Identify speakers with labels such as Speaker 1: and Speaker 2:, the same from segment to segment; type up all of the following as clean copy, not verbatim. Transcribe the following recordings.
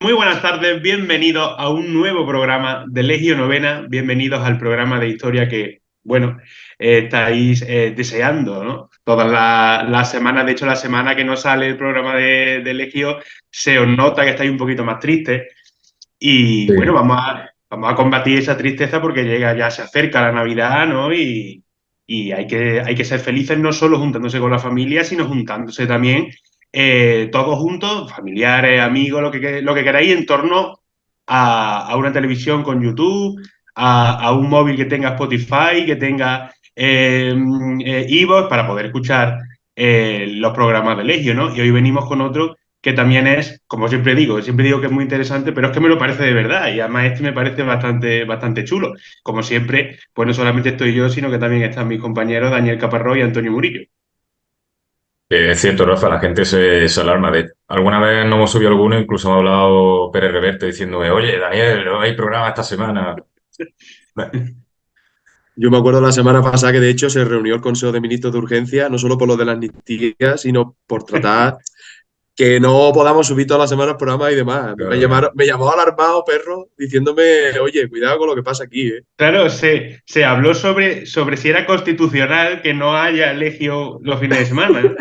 Speaker 1: Muy buenas tardes, bienvenidos a un nuevo programa de Legio Novena, bienvenidos al programa de historia que, bueno, estáis deseando, ¿no? Todas las semanas, de hecho la semana que no sale el programa de Legio, se os nota que estáis un poquito más tristes y bueno,
Speaker 2: Sí.
Speaker 1: vamos a combatir esa tristeza porque llega, ya se acerca la Navidad, ¿no? Y hay que ser felices no solo juntándose con la familia, sino juntándose también todos juntos, familiares, amigos, lo que queráis, en torno a una televisión con YouTube, a un móvil que tenga Spotify, que tenga iVoox, para poder escuchar los programas de Legio, ¿no? Y hoy venimos con otro que también es, como siempre digo que es muy interesante, pero es que me lo parece de verdad y además este me parece bastante chulo. Como siempre, pues no solamente estoy yo, sino que también están mis compañeros Daniel Caparrós y Antonio Murillo.
Speaker 2: Es cierto, Rafa, la gente se alarma. Alguna vez no hemos subido alguno, incluso me ha hablado Pérez Reverte diciéndome, oye, Daniel, no hay programa esta semana.
Speaker 3: Yo me acuerdo la semana pasada que de hecho se reunió el Consejo de Ministros de Urgencia, no solo por lo de las amnistías, sino por tratar que no podamos subir todas las semanas programas y demás.
Speaker 2: Claro, claro.
Speaker 3: Me llamó alarmado, perro, diciéndome, oye, cuidado con lo que pasa aquí, ¿eh?
Speaker 1: Claro, se habló sobre si era constitucional que no haya Legio los fines de semana.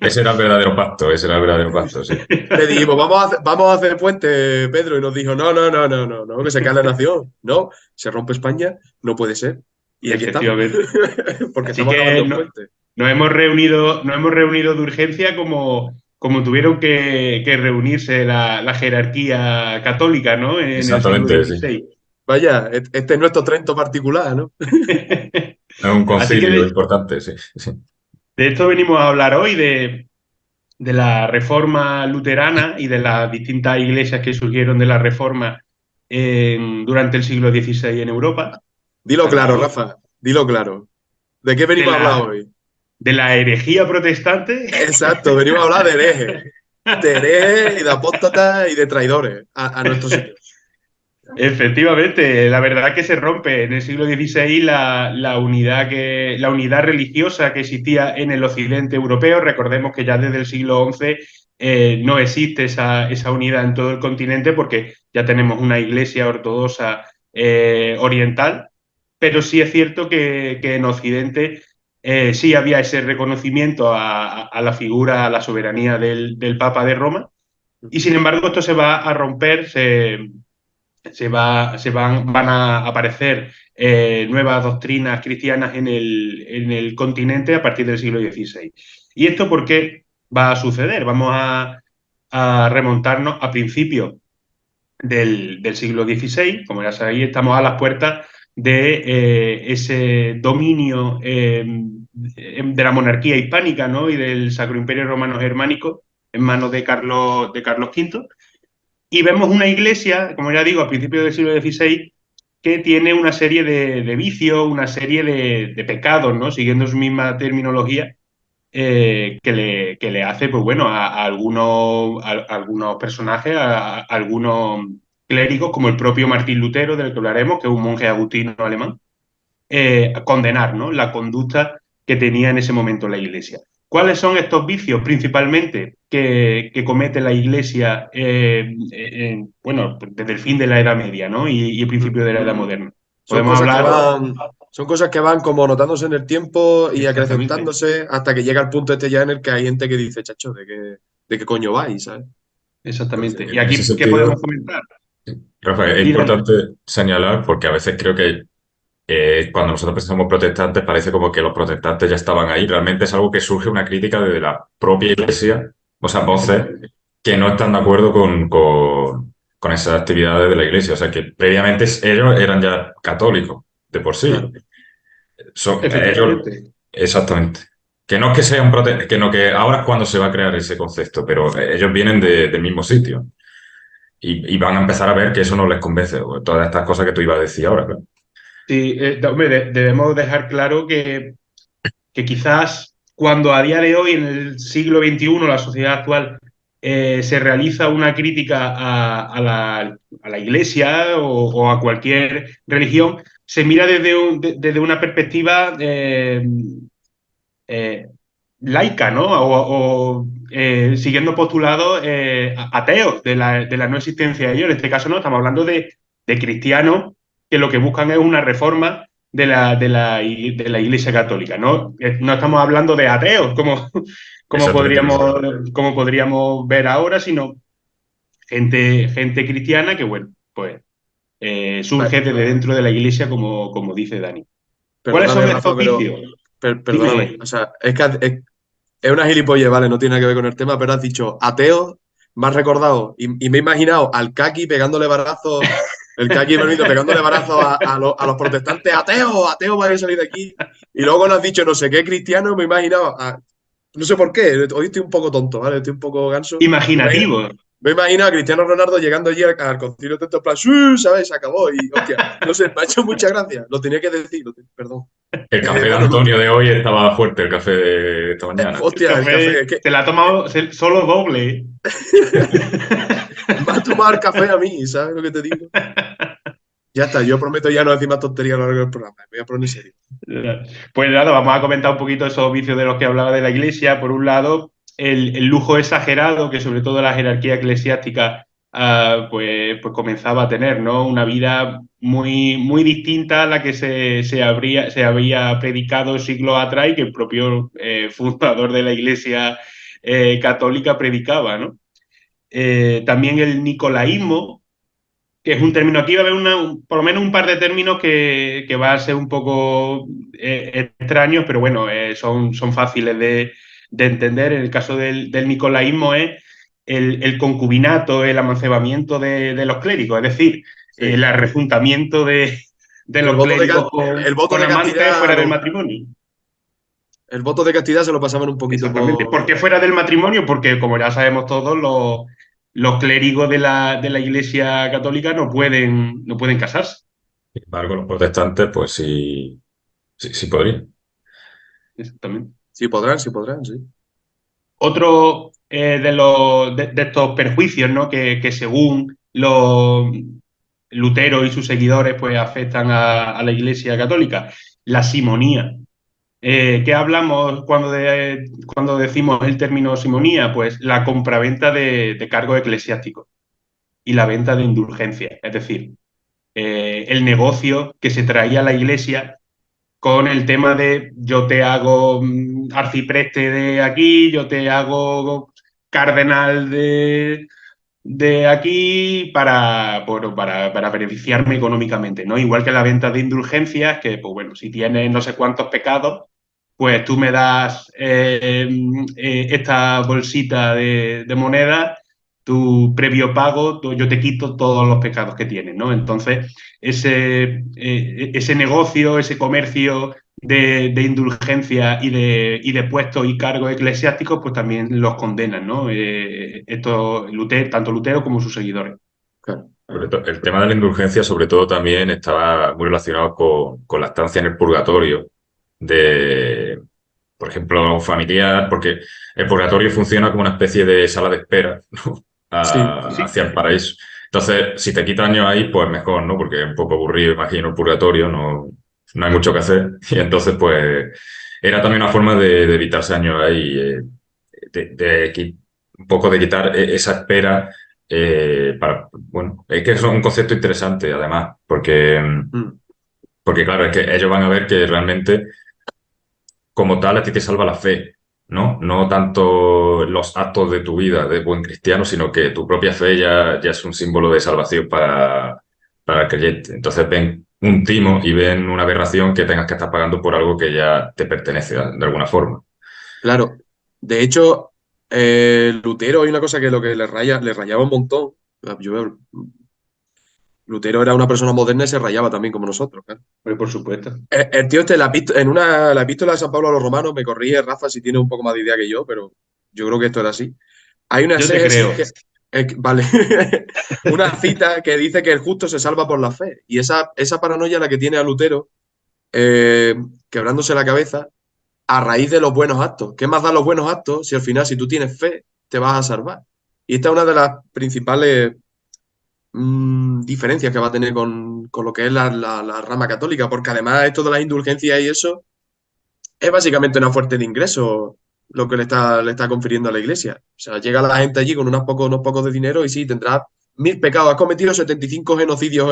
Speaker 2: Ese era el verdadero pacto, ese era el verdadero pacto, sí.
Speaker 3: Le dijimos, vamos a hacer puente, Pedro, y nos dijo, no, que se cae la nación. No, se rompe España, no puede ser. Y aquí estamos,
Speaker 1: Efectivamente.
Speaker 3: porque
Speaker 1: Así
Speaker 3: estamos
Speaker 1: que
Speaker 3: acabando el puente.
Speaker 1: nos hemos reunido de urgencia como tuvieron que reunirse la jerarquía católica, ¿no? En el siglo
Speaker 2: Exactamente, sí.
Speaker 1: XVI.
Speaker 3: Vaya, este es nuestro Trento particular, ¿no?
Speaker 2: Es un
Speaker 1: Así que
Speaker 2: concilio importante, sí, sí.
Speaker 1: de esto venimos a hablar hoy, de la reforma luterana y de las distintas iglesias que surgieron de la reforma durante el siglo XVI en Europa.
Speaker 3: Dilo
Speaker 1: Está
Speaker 3: claro,
Speaker 1: claro.
Speaker 3: Rafa, dilo claro. ¿De qué
Speaker 1: De
Speaker 3: venimos a hablar
Speaker 1: la,
Speaker 3: hoy?
Speaker 1: de la herejía protestante.
Speaker 3: Exacto, venimos a hablar de herejes y de apóstatas y de traidores a nuestro Señor.
Speaker 1: Efectivamente, la verdad que se rompe en el siglo XVI la unidad religiosa que existía en el occidente europeo. Recordemos que ya desde el siglo XI no existe esa unidad en todo el continente porque ya tenemos una iglesia ortodoxa oriental, pero sí es cierto que en Occidente sí había ese reconocimiento a la figura, a la soberanía del Papa de Roma. Y sin embargo, esto se va a romper, van a aparecer nuevas doctrinas cristianas en el continente a partir del siglo XVI. ¿Y esto por qué va a suceder? Vamos a remontarnos a principios del siglo XVI. Como ya sabéis, estamos a las puertas de ese dominio de la monarquía hispánica, ¿no? Y del Sacro Imperio Romano Germánico en manos de Carlos V. Y vemos una iglesia, como ya digo, a principios del siglo XVI, que tiene una serie de vicios, una serie de pecados, ¿no? Siguiendo su misma terminología, que le hace, pues bueno, a algunos personajes, a algunos clérigos, como el propio Martín Lutero, del que hablaremos, que es un monje agustino alemán, condenar, ¿no? La conducta que tenía en ese momento la Iglesia. ¿Cuáles son estos vicios principalmente que comete la Iglesia, bueno, desde el fin de la Edad Media, ¿no? Y el principio de la Edad moderna?
Speaker 3: Son
Speaker 1: Podemos
Speaker 3: cosas que
Speaker 1: hablar
Speaker 3: van, son cosas que van como notándose en el tiempo y
Speaker 1: exactamente,
Speaker 3: acrecentándose hasta que llega el punto este ya en el que hay gente que dice, chacho, de qué coño vais, ¿sabes?
Speaker 1: exactamente. ¿Y
Speaker 2: En ese
Speaker 1: aquí qué podemos
Speaker 2: sentido,
Speaker 1: comentar?
Speaker 2: Rafa, es
Speaker 1: Dile,
Speaker 2: importante señalar porque a veces creo que cuando nosotros pensamos protestantes, parece como que los protestantes ya estaban ahí. Realmente es algo que surge una crítica desde la propia iglesia, o sea, voces
Speaker 1: efectivamente,
Speaker 2: que no están de acuerdo con esas actividades de la iglesia. O sea, que previamente ellos eran ya católicos de por sí.
Speaker 3: Claro.
Speaker 2: Ellos,
Speaker 1: efectivamente.
Speaker 2: exactamente. Que no es que sean que no que ahora es cuando se va a crear ese concepto, pero ellos vienen del mismo sitio y van a empezar a ver que eso no les convence. Todas estas cosas que tú ibas a decir ahora, claro.
Speaker 1: Sí, hombre, debemos dejar claro que quizás cuando a día de hoy, en el siglo XXI, la sociedad actual, se realiza una crítica a la iglesia o a cualquier religión, se mira desde una perspectiva eh, laica, ¿no? Siguiendo postulados ateos de la no existencia de Dios. En este caso no, estamos hablando de cristianos que lo que buscan es una reforma de la Iglesia Católica, ¿no? No estamos hablando de ateos
Speaker 2: Exactamente lo mismo.
Speaker 1: como podríamos ver ahora, sino gente cristiana que, bueno, pues
Speaker 3: Vale,
Speaker 1: surge desde dentro de la Iglesia, como dice Dani. ¿Cuáles
Speaker 3: perdóname,
Speaker 1: son estos
Speaker 3: Rafa, pero
Speaker 1: vicios?
Speaker 3: perdóname.
Speaker 1: Dime.
Speaker 3: O sea, es una gilipollez, ¿vale? No tiene nada que ver con el tema, pero has dicho ateo, me has recordado y me he imaginado al Kaki pegándole barazos, el Kaki Benito pegándole barazos a los protestantes, ateo, ateo, vaya a salir de aquí. Y luego cuando has dicho no sé qué cristiano, me he imaginado, no sé por qué, hoy estoy un poco tonto, ¿vale? Estoy un poco ganso.
Speaker 1: Imaginativo.
Speaker 3: Me imagino a Cristiano Ronaldo llegando allí al concilio de en plan, ¡sí! ¿Sabes? Se acabó y, hostia, no sé, me ha hecho mucha gracia. Lo tenía que decir, perdón.
Speaker 2: El café de
Speaker 3: Bueno,
Speaker 2: Antonio de hoy estaba fuerte, el café de esta mañana.
Speaker 1: El
Speaker 3: hostia, el café,
Speaker 1: café
Speaker 3: es que
Speaker 1: se la ha tomado solo doble.
Speaker 3: me ha tomado el café a mí, ¿sabes lo que te digo? Ya está, yo prometo ya no decir más tonterías a lo largo del programa. Me voy a poner en serio.
Speaker 1: Pues nada, vamos a comentar un poquito esos vicios de los que hablaba de la Iglesia. Por un lado, el lujo exagerado que sobre todo la jerarquía eclesiástica pues comenzaba a tener, ¿no? Una vida muy distinta a la que se había predicado siglos atrás y que el propio fundador de la Iglesia católica predicaba, ¿no? También el nicolaísmo, que es un término, aquí va a haber por lo menos un par de términos que va a ser un poco extraños, pero bueno, son fáciles de entender. En el caso del nicolaísmo es el concubinato, el amancebamiento de los clérigos, es decir, el
Speaker 3: Sí.
Speaker 1: arrejuntamiento de
Speaker 3: El
Speaker 1: los
Speaker 3: voto
Speaker 1: clérigos
Speaker 3: el voto
Speaker 1: con
Speaker 3: de
Speaker 1: amantes
Speaker 3: castidad,
Speaker 1: fuera del matrimonio.
Speaker 3: el voto de castidad se lo pasaban un poquito
Speaker 1: Exactamente. ¿Por
Speaker 3: por.
Speaker 1: qué fuera del matrimonio? Porque, como ya sabemos todos, los clérigos de la Iglesia Católica no pueden casarse.
Speaker 2: Sin embargo, los protestantes, pues sí, sí podrían.
Speaker 1: Exactamente.
Speaker 3: Sí podrán, sí.
Speaker 1: Otro de estos perjuicios, ¿no? Que según los Lutero y sus seguidores pues afectan a la Iglesia Católica, la simonía. ¿Qué hablamos cuando decimos el término simonía? Pues la compraventa de cargos eclesiásticos y la venta de indulgencias, es decir, el negocio que se traía a la Iglesia con el tema de yo te hago arcipreste de aquí, yo te hago cardenal de aquí para beneficiarme económicamente, ¿no? Igual que la venta de indulgencias, que, pues bueno, si tienes no sé cuántos pecados, pues tú me das esta bolsita de moneda, tu previo pago, yo te quito todos los pecados que tienes, ¿no? Entonces, ese negocio, ese comercio de indulgencia y de puestos y cargos eclesiásticos, pues también los condenan, ¿no? Tanto Lutero como sus seguidores.
Speaker 3: Claro.
Speaker 2: El tema de la indulgencia, sobre todo, también estaba muy relacionado con la estancia en el purgatorio de, por ejemplo, un familiar, porque el purgatorio funciona como una especie de sala de espera, ¿no?
Speaker 3: Sí,
Speaker 1: Sí,
Speaker 2: Hacia el paraíso. Entonces, si te quita años ahí, pues mejor, ¿no? Porque es un poco aburrido, imagino, el purgatorio, no hay mucho que hacer. Y entonces, pues, era también una forma de evitarse años ahí, un poco de quitar esa espera bueno, es que es un concepto interesante, además,
Speaker 3: mm,
Speaker 2: porque claro, es que ellos van a ver que realmente como tal, a ti te salva la fe, ¿no? No tanto los actos de tu vida de buen cristiano, sino que tu propia fe ya es un símbolo de salvación para el creyente. Entonces ven un timo y ven una aberración que tengas que estar pagando por algo que ya te pertenece de alguna forma.
Speaker 3: claro. De hecho, Lutero hay una cosa que lo que le rayaba un montón. Yo, Lutero era una persona moderna y se rayaba también como nosotros, claro.
Speaker 1: por supuesto.
Speaker 3: El tío en la epístola de San Pablo a los romanos, me corrige Rafa si tiene un poco más de idea que yo, pero yo creo que esto era así. Hay una
Speaker 1: Yo te
Speaker 3: exégesis
Speaker 1: creo.
Speaker 3: vale, una cita que dice que el justo se salva por la fe. Y esa paranoia la que tiene a Lutero, eh, quebrándose la cabeza, a raíz de los buenos actos. ¿Qué más dan los buenos actos si al final, si tú tienes fe, te vas a salvar? Y esta es una de las principales diferencias que va a tener con lo que es la rama católica, porque además esto de las indulgencias y eso es básicamente una fuente de ingresos lo que le está confiriendo a la iglesia. O sea, llega la gente allí con unos pocos de dinero y sí, tendrás 1000 pecados. Has cometido 75 genocidios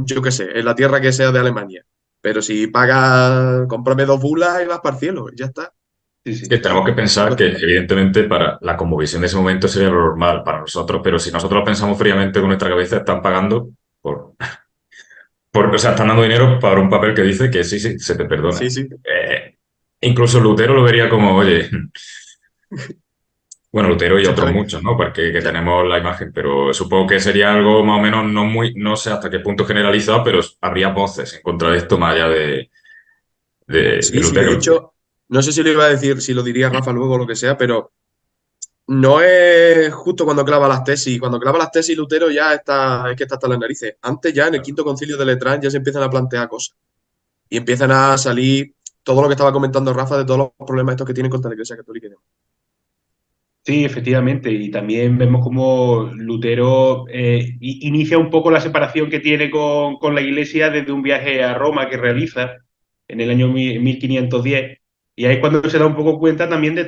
Speaker 3: yo qué sé, en la tierra que sea de Alemania. Pero si pagas, cómprame 2 bulas y vas para el cielo, y ya está.
Speaker 1: Sí,
Speaker 2: Que
Speaker 1: sí.
Speaker 2: tenemos que pensar que, evidentemente, para la conmovisión de ese momento sería lo normal para nosotros, pero si nosotros pensamos fríamente con nuestra cabeza, están pagando o sea, están dando dinero para un papel que dice que sí, sí, se te
Speaker 3: Sí,
Speaker 2: perdona.
Speaker 3: sí.
Speaker 2: Incluso Lutero lo vería como, oye, bueno, Lutero y otros
Speaker 3: Exactamente.
Speaker 2: muchos, ¿no? Porque que
Speaker 3: O sea,
Speaker 2: tenemos la imagen, pero supongo que sería algo más o menos no sé hasta qué punto generalizado, pero habría voces en contra de esto más allá de
Speaker 3: sí, sí, de
Speaker 2: Lutero.
Speaker 3: hecho, no sé si lo iba a decir, si lo diría Rafa luego o lo que sea, pero no es justo cuando clava las tesis. Cuando clava las tesis, Lutero ya está, es que está hasta las narices. Antes ya, en el quinto concilio de Letrán, ya se empiezan a plantear cosas. Y empiezan a salir todo lo que estaba comentando Rafa de todos los problemas estos que tienen contra la Iglesia Católica y demás.
Speaker 1: Sí, efectivamente. Y también vemos como Lutero inicia un poco la separación que tiene con la Iglesia desde un viaje a Roma que realiza en el año 1510. Y ahí es cuando se da un poco cuenta también de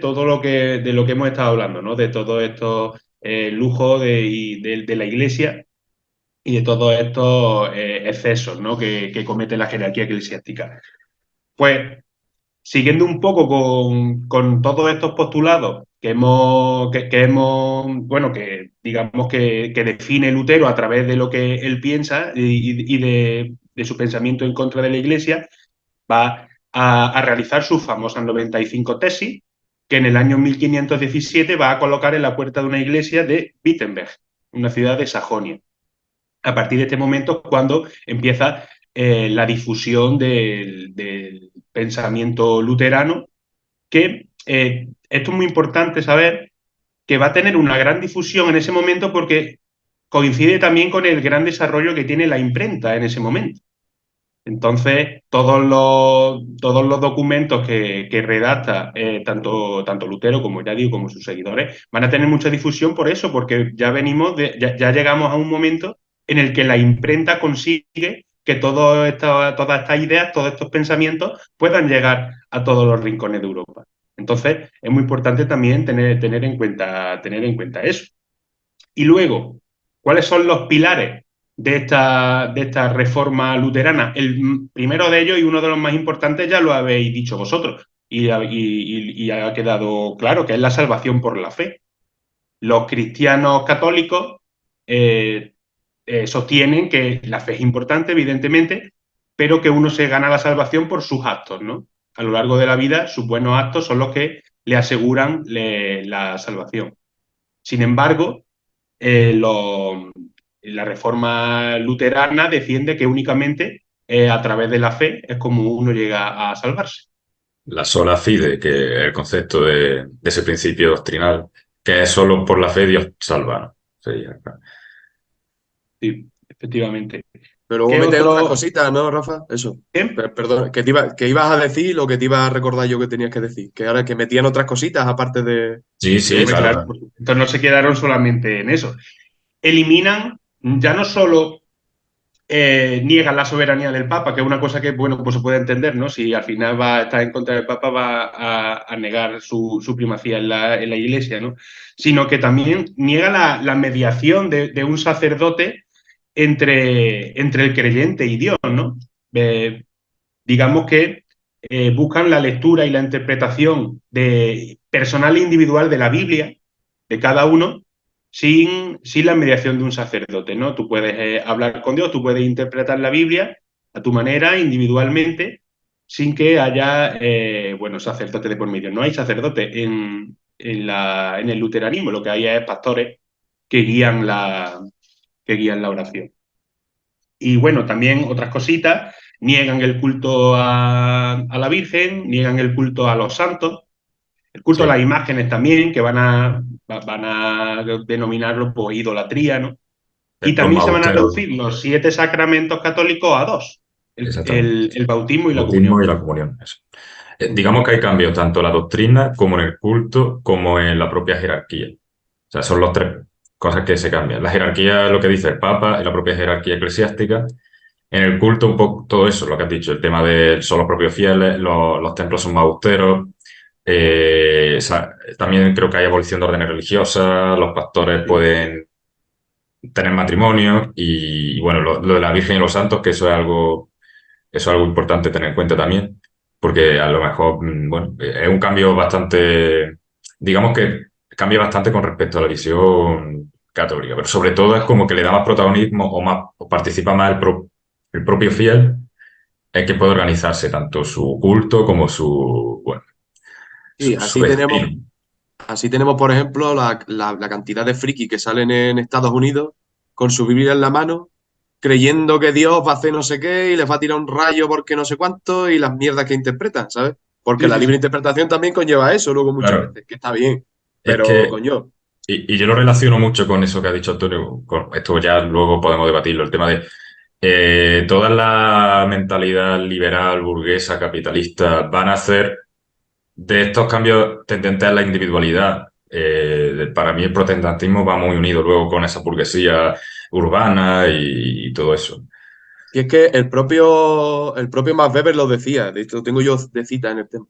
Speaker 1: lo que hemos estado hablando, ¿no? De todos estos lujos de la Iglesia y de todos estos excesos, ¿no? que comete la jerarquía eclesiástica. Pues siguiendo un poco con todos estos postulados bueno, que digamos que define Lutero a través de lo que él piensa y de su pensamiento en contra de la Iglesia, va a realizar sus famosas 95 tesis, que en el año 1517 va a colocar en la puerta de una iglesia de Wittenberg, una ciudad de Sajonia. A partir de este momento es cuando empieza la difusión del pensamiento luterano, que esto es muy importante saber que va a tener una gran difusión en ese momento porque coincide también con el gran desarrollo que tiene la imprenta en ese momento. Entonces, todos los documentos que redacta tanto Lutero como ya digo, como sus seguidores, van a tener mucha difusión por eso, porque ya llegamos a un momento en el que la imprenta consigue que todas estas ideas, todos estos pensamientos puedan llegar a todos los rincones de Europa. Entonces, es muy importante también tener en cuenta eso. Y luego, ¿cuáles son los pilares de esta reforma luterana? El primero de ellos y uno de los más importantes ya lo habéis dicho vosotros y ha quedado claro, que es la salvación por la fe. Los cristianos católicos eh, sostienen que la fe es importante, evidentemente, pero que uno se gana la salvación por sus actos, ¿no? A lo largo de la vida, sus buenos actos son los que le aseguran la salvación. Sin embargo, eh, lo- la reforma luterana defiende que únicamente a través de la fe es como uno llega a salvarse.
Speaker 2: La sola fide, que es el concepto de ese principio doctrinal, que es solo por la fe Dios salva, ¿no? Sería, claro.
Speaker 1: Sí, efectivamente.
Speaker 3: Pero luego
Speaker 1: ¿Qué
Speaker 3: meten otras
Speaker 1: otro?
Speaker 3: cositas, ¿no, Rafa? Eso.
Speaker 1: ¿Qué?
Speaker 3: Perdón, que ibas a decir lo que te iba a recordar yo que tenías que decir. Que ahora que metían otras cositas aparte
Speaker 2: Sí,
Speaker 3: de
Speaker 2: sí,
Speaker 1: Hombre,
Speaker 3: eso.
Speaker 2: claro,
Speaker 1: claro,
Speaker 2: claro.
Speaker 1: por supuesto, no se quedaron solamente en eso. Eliminan, ya no solo niegan la soberanía del Papa, que es una cosa que, bueno, pues se puede entender, ¿no? Si al final va a estar en contra del Papa, va a negar su primacía en la Iglesia, ¿no? Sino que también niega la mediación de un sacerdote entre el creyente y Dios, ¿no? Eh, digamos que buscan la lectura y la interpretación personal e individual de la Biblia, de cada uno, sin la mediación de un sacerdote, ¿no? Tú puedes hablar con Dios, tú puedes interpretar la Biblia a tu manera, individualmente, sin que haya, bueno, sacerdote de por medio. No hay sacerdote en el luteranismo, lo que hay es pastores que que guían la oración. Y bueno, también otras cositas, niegan el culto a la Virgen, niegan el culto a los santos, el culto a
Speaker 2: Sí.
Speaker 1: las imágenes también, que van a denominarlo por idolatría, ¿no? Y
Speaker 2: Los
Speaker 1: también se van a
Speaker 2: magusteros,
Speaker 1: reducir los 7 sacramentos católicos a dos,
Speaker 2: exactamente.
Speaker 1: el bautismo y la
Speaker 2: Bautismo
Speaker 1: comunión.
Speaker 2: y la comunión, eso. Digamos que hay cambios tanto en la doctrina como en el culto, como en la propia jerarquía. O sea, son las tres cosas que se cambian. La jerarquía es lo que dice el Papa y la propia jerarquía eclesiástica. En el culto, un poco todo eso, lo que has dicho, el tema de son los propios fieles, los templos son más austeros, También creo que hay abolición de órdenes religiosas, los pastores pueden tener matrimonio y bueno, lo de la Virgen y los santos, que eso es algo importante tener en cuenta también, porque a lo mejor, bueno, es un cambio bastante, digamos que cambia bastante con respecto a la visión católica, pero sobre todo es como que le da más protagonismo o participa más el propio fiel, es que puede organizarse tanto su culto como bueno,
Speaker 3: Sí,
Speaker 2: su destino.
Speaker 3: así tenemos, por ejemplo, la cantidad de frikis que salen en Estados Unidos con su Biblia en la mano, creyendo que Dios va a hacer no sé qué y les va a tirar un rayo porque no sé cuánto y las mierdas que interpretan, ¿sabes? Porque
Speaker 1: Sí,
Speaker 3: la
Speaker 1: sí,
Speaker 3: libre
Speaker 1: sí.
Speaker 3: interpretación también conlleva eso luego muchas
Speaker 2: Claro,
Speaker 3: veces, que está bien,
Speaker 2: es
Speaker 3: pero
Speaker 2: que
Speaker 3: coño,
Speaker 2: y yo lo relaciono mucho con eso que ha dicho Antonio, con esto ya luego podemos debatirlo, el tema de toda la mentalidad liberal, burguesa, capitalista van a hacer de estos cambios tendentes a la individualidad. Para mí el protestantismo va muy unido luego con esa burguesía urbana y todo eso.
Speaker 3: y es que el propio Max Weber lo decía, de hecho lo tengo yo de cita en el tema.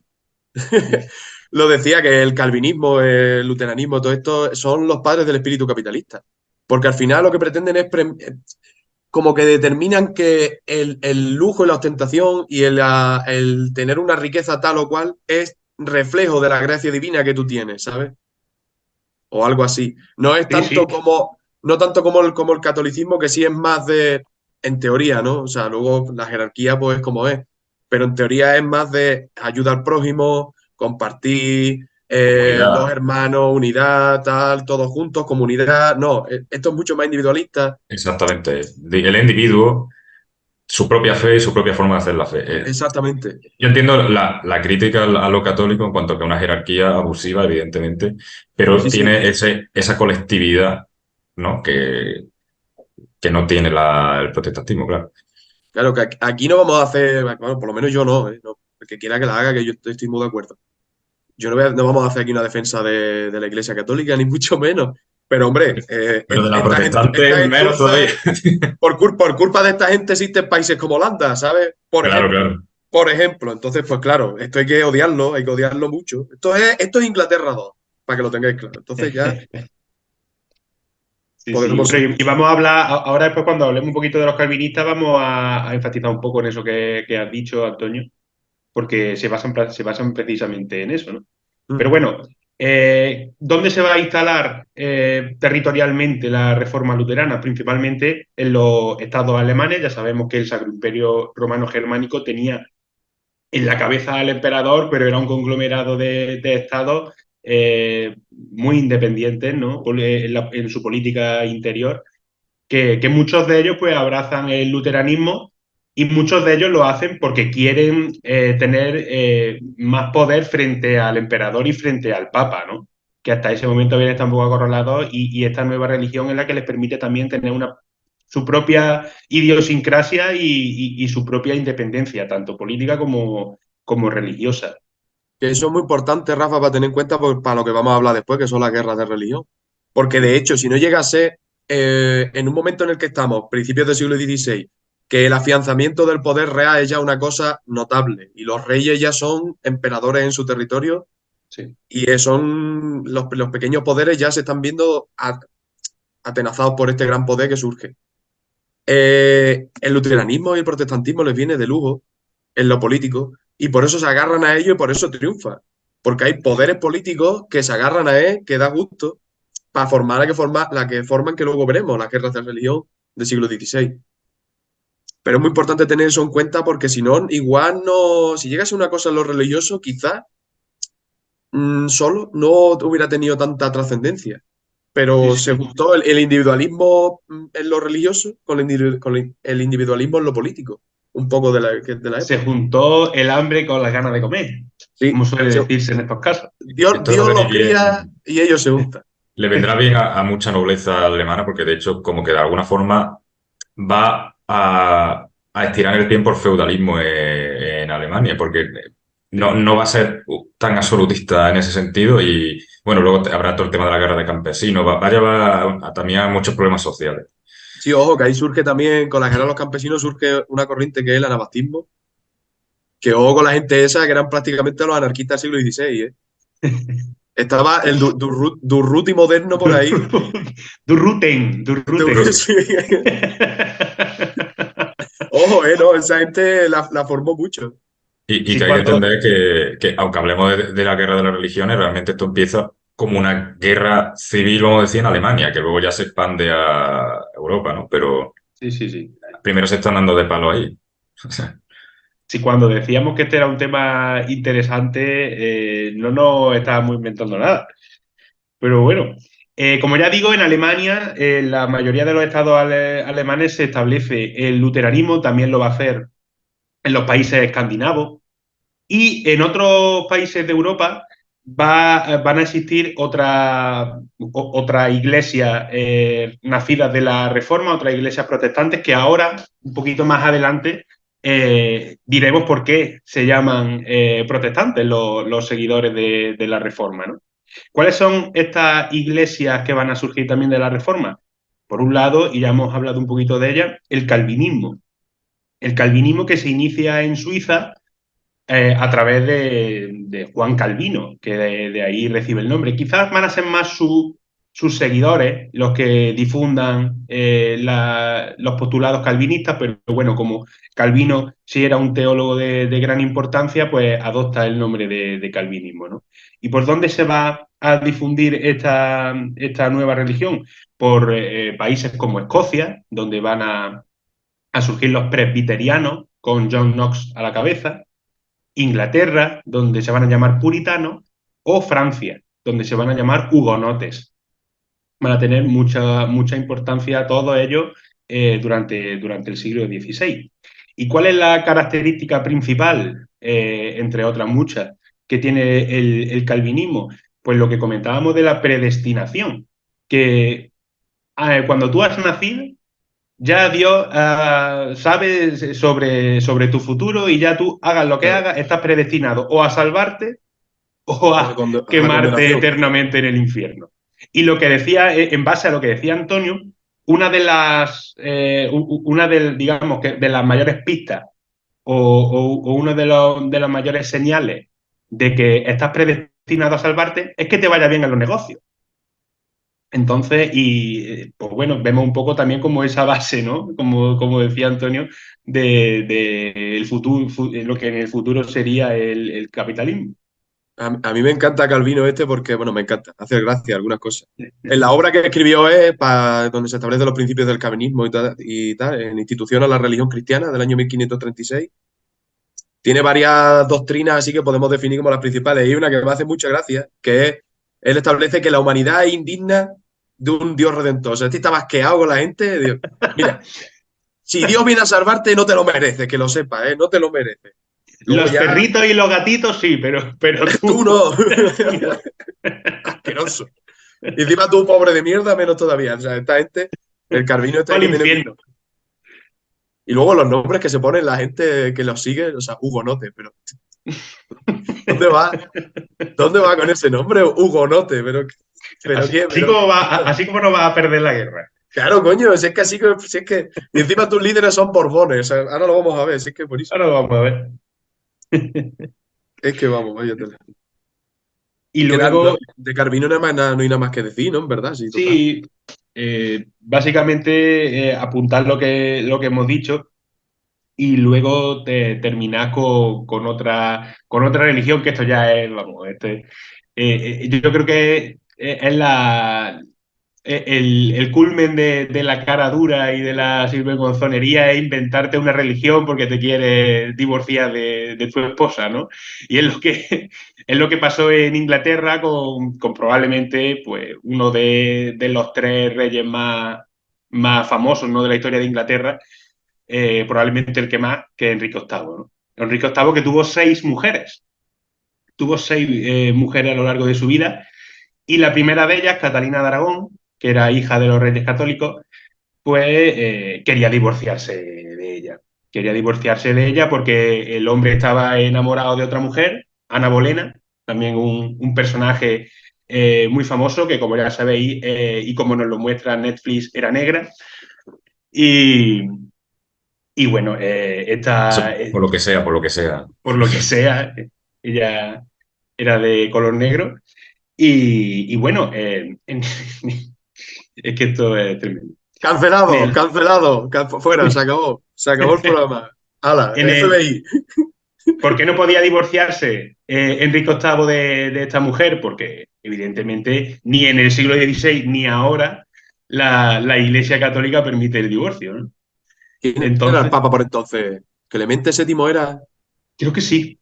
Speaker 3: Lo decía que el calvinismo, el luteranismo, todo esto son los padres del espíritu capitalista. Porque al final lo que pretenden es como que determinan que el lujo y la ostentación y el tener una riqueza tal o cual es reflejo de la gracia divina que tú tienes, ¿sabes? O algo así. No es
Speaker 1: Sí, sí.
Speaker 3: tanto como, no tanto como el catolicismo, que sí es más de, en teoría, ¿no? O sea, luego la jerarquía pues como es, pero en teoría es más de ayuda al prójimo, compartir, dos
Speaker 2: Comunidad,
Speaker 3: hermanos, unidad, tal, todos juntos, comunidad. No, esto es mucho más individualista.
Speaker 2: exactamente. El individuo, su propia fe y su propia forma de hacer la fe.
Speaker 3: Exactamente.
Speaker 2: Yo entiendo la crítica a lo católico en cuanto a que una jerarquía abusiva, evidentemente, pero
Speaker 3: Sí, sí.
Speaker 2: tiene esa colectividad, ¿no? Que no tiene el protestantismo, claro.
Speaker 3: Claro que aquí no vamos a hacer, bueno, por lo menos yo no, ¿eh? No, el que quiera que la haga, que yo estoy muy de acuerdo. Yo no vamos a hacer aquí una defensa de la Iglesia Católica, ni mucho menos. Pero hombre,
Speaker 2: Pero de la
Speaker 3: esta
Speaker 2: protestante, menos todavía.
Speaker 3: gentuza, por culpa de esta gente existen países como Holanda, ¿sabes?
Speaker 2: Claro, claro.
Speaker 3: Por ejemplo, entonces, pues claro, esto hay que odiarlo mucho. Esto es Inglaterra 2, para que lo tengáis claro. Entonces ya
Speaker 1: Sí, sí.
Speaker 3: podemos
Speaker 1: Bueno,
Speaker 3: seguir.
Speaker 1: y vamos a hablar, ahora después cuando hablemos un poquito de los calvinistas, vamos a enfatizar un poco en eso que has dicho, Antonio, porque se basan precisamente en eso, ¿no? Pero
Speaker 3: Mm.
Speaker 1: bueno, ¿dónde se va a instalar territorialmente la reforma luterana? Principalmente en los estados alemanes. Ya sabemos que el Sacro Imperio Romano Germánico tenía en la cabeza al emperador, pero era un conglomerado de estados muy independientes, ¿no? En su política interior, que muchos de ellos pues abrazan el luteranismo y muchos de ellos lo hacen porque quieren tener más poder frente al emperador y frente al papa, ¿no? Que hasta ese momento habían estado un poco acorralados y esta nueva religión es la que les permite también tener su propia idiosincrasia y su propia independencia, tanto política como religiosa.
Speaker 3: Que eso es muy importante, Rafa, para tener en cuenta para lo que vamos a hablar después, que son las guerras de religión. Porque de hecho, si no llega a ser en un momento en el que estamos, principios del siglo XVI, que el afianzamiento del poder real es ya una cosa notable y los reyes ya son emperadores en su territorio
Speaker 1: Sí.
Speaker 3: y son los pequeños poderes ya se están viendo atenazados por este gran poder que surge. El luteranismo y el protestantismo les viene de lujo en lo político y por eso se agarran a ello y por eso triunfa. Porque hay poderes políticos que se agarran a él, que da gusto, para formar la que forman que luego veremos, las guerras de religión del siglo XVI. Pero es muy importante tener eso en cuenta porque si no, igual no, si llegase una cosa en lo religioso, quizás solo no hubiera tenido tanta trascendencia.
Speaker 1: Sí,
Speaker 3: Pero se
Speaker 1: sí.
Speaker 3: juntó el individualismo en lo religioso con el individualismo en lo político, un poco de la
Speaker 1: Se
Speaker 3: época.
Speaker 1: juntó el hambre con las ganas de comer, como
Speaker 3: Sí,
Speaker 1: suele decirse en estos casos.
Speaker 3: Dios,
Speaker 2: Esto va a
Speaker 3: Dios
Speaker 2: venir
Speaker 3: los cría
Speaker 2: bien.
Speaker 3: y ellos se juntan.
Speaker 2: Le vendrá bien a mucha nobleza alemana porque de hecho como que de alguna forma va a estirar el tiempo el feudalismo en Alemania porque
Speaker 3: Sí.
Speaker 2: no va a ser tan absolutista en ese sentido y bueno, luego habrá todo el tema de la guerra de campesinos, va a llevar también a muchos problemas sociales.
Speaker 3: Sí, ojo, que ahí surge también, con la guerra de los campesinos, surge una corriente que es el anabaptismo, que ojo con la gente esa, que eran prácticamente los anarquistas del siglo XVI, ¿eh? Estaba el Durruti moderno por ahí.
Speaker 1: Durruten, Durruten.
Speaker 3: Sí. Ojo, no, esa gente la formó mucho.
Speaker 2: Y
Speaker 1: Sí,
Speaker 2: que hay que
Speaker 1: cuando,
Speaker 2: entender que aunque hablemos de la guerra de las religiones, realmente esto empieza como una guerra civil, vamos a decir, en Alemania, que luego ya se expande a Europa, ¿no? Pero
Speaker 1: sí, sí, sí.
Speaker 2: primero se están dando de palo ahí. O sea,
Speaker 1: Sí, cuando decíamos que este era un tema interesante, no nos estábamos inventando nada. Pero bueno, como ya digo, en Alemania, la mayoría de los estados alemanes se establece el luteranismo, también lo va a hacer en los países escandinavos. Y en otros países de Europa van a existir otra iglesias nacidas de la Reforma, otras iglesias protestantes que ahora, un poquito más adelante, diremos por qué se llaman protestantes los seguidores de la Reforma, ¿no? ¿Cuáles son estas iglesias que van a surgir también de la Reforma? Por un lado, y ya hemos hablado un poquito de ella, el calvinismo. El calvinismo que se inicia en Suiza a través de Juan Calvino, que de ahí recibe el nombre. Quizás van a ser más sus seguidores los que difundan los postulados calvinistas, pero bueno, como Calvino sí era un teólogo de gran importancia, pues adopta el nombre de calvinismo, ¿no? ¿Y por dónde se va a difundir esta nueva religión? Por países como Escocia, donde van a surgir los presbiterianos, con John Knox a la cabeza, Inglaterra, donde se van a llamar puritanos, o Francia, donde se van a llamar hugonotes. Van a tener mucha importancia todos ellos durante el siglo XVI. ¿Y cuál es la característica principal, entre otras muchas, que tiene el calvinismo? Pues lo que comentábamos de la predestinación, que cuando tú has nacido, ya Dios sabe sobre tu futuro y ya tú hagas lo que
Speaker 3: Claro.
Speaker 1: hagas, estás predestinado o a salvarte o
Speaker 3: O
Speaker 1: a
Speaker 3: a la
Speaker 1: quemarte
Speaker 3: condenación.
Speaker 1: eternamente en el infierno. Y lo que decía, en base a lo que decía Antonio, digamos, que de las mayores pistas o una de las mayores señales de que estás predestinado a salvarte es que te vaya bien en los negocios. Entonces, pues bueno, vemos un poco también como esa base, ¿no? Como decía Antonio, de el futuro, lo que en el futuro sería el capitalismo.
Speaker 3: A mí me encanta Calvino este porque, bueno, me encanta, hace gracia algunas cosas. En la obra que escribió es donde se establecen los principios del calvinismo y tal, en Institución a la Religión Cristiana del año 1536. Tiene varias doctrinas así que podemos definir como las principales. Y una que me hace mucha gracia, que es, él establece que la humanidad es indigna de un Dios redentor. O sea, este está basqueado con la gente. Mira, si Dios viene a salvarte, no te lo mereces, que lo sepas, ¿eh? No te lo mereces. Luego
Speaker 1: Los
Speaker 3: ya,
Speaker 1: perritos y los gatitos sí, pero
Speaker 3: tú
Speaker 1: tú.
Speaker 3: no. Asqueroso. Y encima tú, pobre de mierda, menos todavía. O sea, esta gente, el Calvino este hay
Speaker 1: Al
Speaker 3: que tener.
Speaker 1: infierno.
Speaker 3: Y luego los nombres que se ponen la gente que los sigue, o sea, Hugonote, pero ¿dónde va? ¿Dónde va con ese nombre? Hugonote, pero
Speaker 1: Así,
Speaker 3: ¿qué? Pero,
Speaker 1: así como no vas a perder la guerra.
Speaker 3: claro, coño, si es que así, si es que. Y encima tus líderes son borbones, o sea, ahora lo vamos a ver, si es que es buenísimo.
Speaker 1: Ahora lo vamos a ver.
Speaker 3: Es que vamos, vaya tela.
Speaker 1: Y
Speaker 3: Es que
Speaker 1: luego,
Speaker 3: de Calvino no hay nada más que decir, ¿no? En verdad, sí, total.
Speaker 1: sí, básicamente apuntar lo que hemos dicho y luego terminar con otra religión, que esto ya es, vamos, yo creo que es el culmen de la cara dura y de la sinvergonzonería es inventarte una religión porque te quieres divorciar de tu esposa, ¿no? Y es lo que pasó en Inglaterra con probablemente pues, uno de los tres reyes más famosos, ¿no?, de la historia de Inglaterra, probablemente el que más, que es Enrique VIII, ¿no? Enrique VIII, que tuvo 6 mujeres. Tuvo 6 mujeres a lo largo de su vida, y la primera de ellas, Catalina de Aragón, que era hija de los reyes católicos, pues quería divorciarse de ella. Quería divorciarse de ella porque el hombre estaba enamorado de otra mujer, Ana Bolena, también un personaje muy famoso que, como ya sabéis, y como nos lo muestra Netflix, era negra. Y, y bueno,
Speaker 2: Eso, por lo que sea, por lo que sea.
Speaker 1: por lo que sea, ella. era de color negro. Y bueno, es que esto es tremendo. En
Speaker 3: Cancelado,
Speaker 1: el,
Speaker 3: cancelado, fuera, se acabó el programa. Hala,
Speaker 1: en el,
Speaker 3: FBI.
Speaker 1: ¿Por qué no podía divorciarse Enrique VIII de esta mujer? Porque evidentemente ni en el siglo XVI ni ahora la Iglesia Católica permite el divorcio, ¿no?
Speaker 3: ¿Quién era el
Speaker 1: Entonces,
Speaker 3: Papa por entonces? ¿Clemente VII era?
Speaker 1: creo que sí,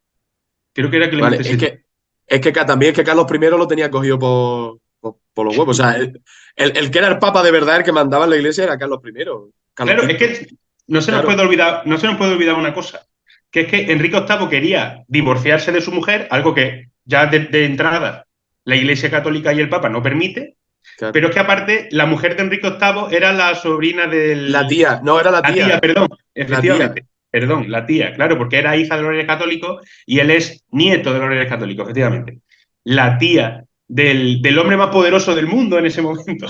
Speaker 1: creo que era
Speaker 3: Vale,
Speaker 1: Clemente VII.
Speaker 3: es que también es que Carlos I lo tenía cogido por los huevos. O sea, el que era el Papa de verdad, el que mandaba en la iglesia era Carlos I, Carlos
Speaker 1: Claro, es
Speaker 3: V.
Speaker 1: que no se nos
Speaker 3: Claro,
Speaker 1: puede olvidar, no se nos puede olvidar una cosa, que es que Enrique VIII quería divorciarse de su mujer, algo que ya de entrada la Iglesia Católica y el Papa no permite,
Speaker 3: claro.
Speaker 1: pero es que aparte la mujer de Enrique VIII era la sobrina
Speaker 3: La
Speaker 1: del...
Speaker 3: tía, no era la
Speaker 1: La tía,
Speaker 3: tía,
Speaker 1: perdón,
Speaker 3: la tía.
Speaker 1: efectivamente, perdón, la tía, claro, porque era hija de los Reyes Católicos y él es nieto de los Reyes Católicos, efectivamente. La tía del hombre más poderoso del mundo en ese momento.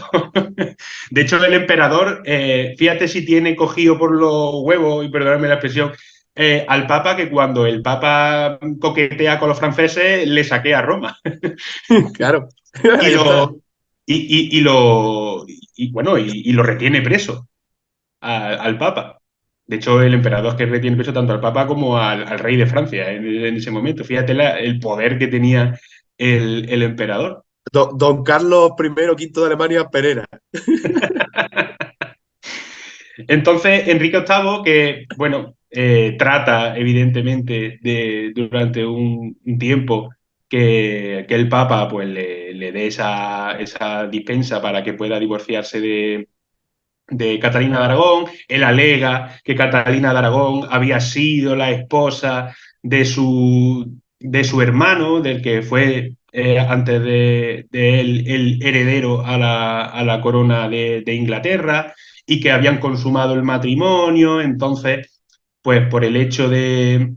Speaker 1: De hecho, el emperador, fíjate si tiene cogido por los huevos, y perdóname la expresión, al Papa, que cuando el Papa coquetea con los franceses, le saquea a Roma.
Speaker 3: Claro,
Speaker 1: Y
Speaker 3: ahí está.
Speaker 1: lo, y lo, y, bueno, y lo retiene preso al Papa. De hecho, el emperador que retiene preso tanto al Papa como al rey de Francia en ese momento. Fíjate el poder que tenía el emperador.
Speaker 3: Don Carlos I, quinto de Alemania, Pereira.
Speaker 1: Entonces, Enrique VIII, que, bueno, trata evidentemente durante un tiempo que el Papa pues, le dé esa dispensa para que pueda divorciarse de Catalina de Aragón. Él alega que Catalina de Aragón había sido la esposa de su hermano, del que fue antes de él el heredero a la corona de Inglaterra, y que habían consumado el matrimonio. Entonces, pues por el hecho de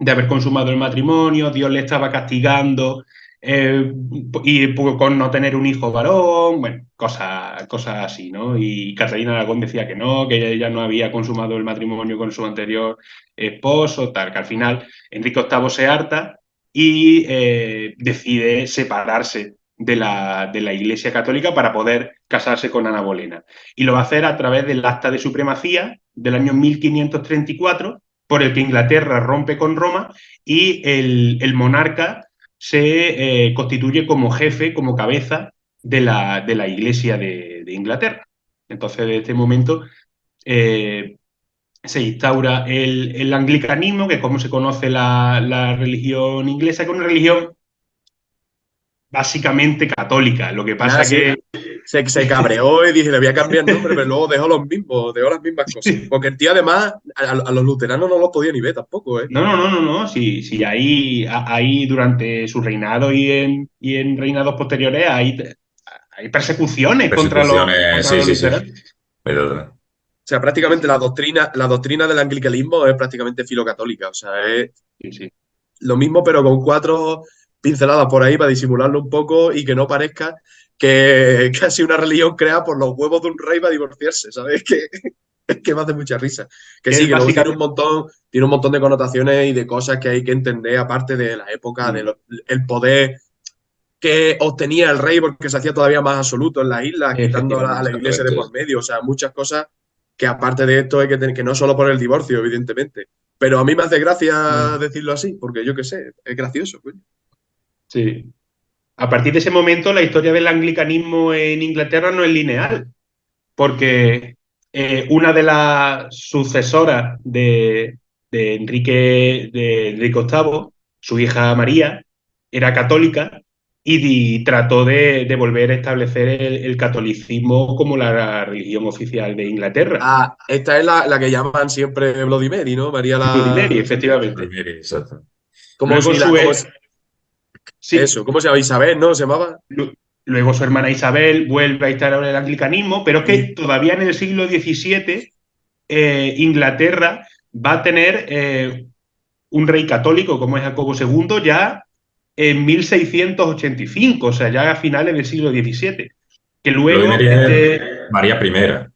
Speaker 1: haber consumado el matrimonio, Dios le estaba castigando, y con no tener un hijo varón, bueno, cosas así, ¿no? Y Catalina de Aragón decía que no, que ella no había consumado el matrimonio con su anterior esposo, tal, que al final Enrique VIII se harta y decide separarse de la Iglesia Católica para poder casarse con Ana Bolena. Y lo va a hacer a través del Acta de Supremacía del año 1534, por el que Inglaterra rompe con Roma y el monarca se constituye como jefe, como cabeza de la Iglesia de Inglaterra. Entonces, de este momento eh, se instaura el anglicanismo, que es como se conoce la religión inglesa, que es una religión básicamente católica. Lo que
Speaker 3: Nada,
Speaker 1: pasa
Speaker 3: sí.
Speaker 1: que...
Speaker 3: Se cabreó y dije, le voy a cambiar el nombre, pero luego dejó las mismas cosas. Porque el tío, además, a los luteranos no los podía ni ver tampoco, ¿eh?
Speaker 1: No, no, no, no, no. Sí, ahí durante su reinado y en reinados posteriores hay persecuciones contra los,
Speaker 2: Persecuciones,
Speaker 1: contra
Speaker 2: sí,
Speaker 1: los
Speaker 2: sí, sí.
Speaker 1: literatos.
Speaker 2: Pero,
Speaker 3: O sea, prácticamente la doctrina del anglicanismo es prácticamente filocatólica. O sea, es
Speaker 1: Sí, sí.
Speaker 3: lo mismo, pero con 4 pinceladas por ahí para disimularlo un poco y que no parezca que es casi una religión creada por los huevos de un rey para divorciarse, ¿sabes? Que me hace mucha risa. Que
Speaker 1: Que
Speaker 3: sí,
Speaker 1: es
Speaker 3: que luego
Speaker 1: básicamente...
Speaker 3: tiene un montón de connotaciones y de cosas que hay que entender, aparte de la época,
Speaker 1: Mm,
Speaker 3: el poder que obtenía el rey, porque se hacía todavía más absoluto en las islas, quitando a la iglesia de por
Speaker 2: exactamente.
Speaker 3: medio. O sea, muchas cosas que aparte de esto hay que tener, que no solo por el divorcio, evidentemente. Pero a mí me hace gracia
Speaker 1: mm,
Speaker 3: decirlo así, porque yo qué sé, es gracioso, coño.
Speaker 1: sí. A partir de ese momento, la historia del anglicanismo en Inglaterra no es lineal, porque una de las sucesoras de Enrique VIII, su hija María, era católica y trató de volver a establecer el catolicismo como la religión oficial de Inglaterra.
Speaker 3: Ah, esta es la que llaman siempre Bloody Mary, ¿no? María
Speaker 1: Bloody
Speaker 3: la
Speaker 1: Mary,
Speaker 3: Santísima.
Speaker 1: efectivamente.
Speaker 3: ¿No?
Speaker 2: Exacto.
Speaker 3: Como
Speaker 1: Luego
Speaker 3: si
Speaker 1: su, sí,
Speaker 3: eso, ¿cómo se llama? Isabel, ¿no? Se llamaba.
Speaker 1: luego su hermana Isabel vuelve a instaurar el anglicanismo, pero es que
Speaker 3: Sí.
Speaker 1: todavía en el siglo XVII Inglaterra va a tener un rey católico como es Jacobo II ya en 1685, o sea, ya a finales del siglo XVII. Que
Speaker 2: Bloody
Speaker 1: luego,
Speaker 2: Mary es María I. Bloody Mary.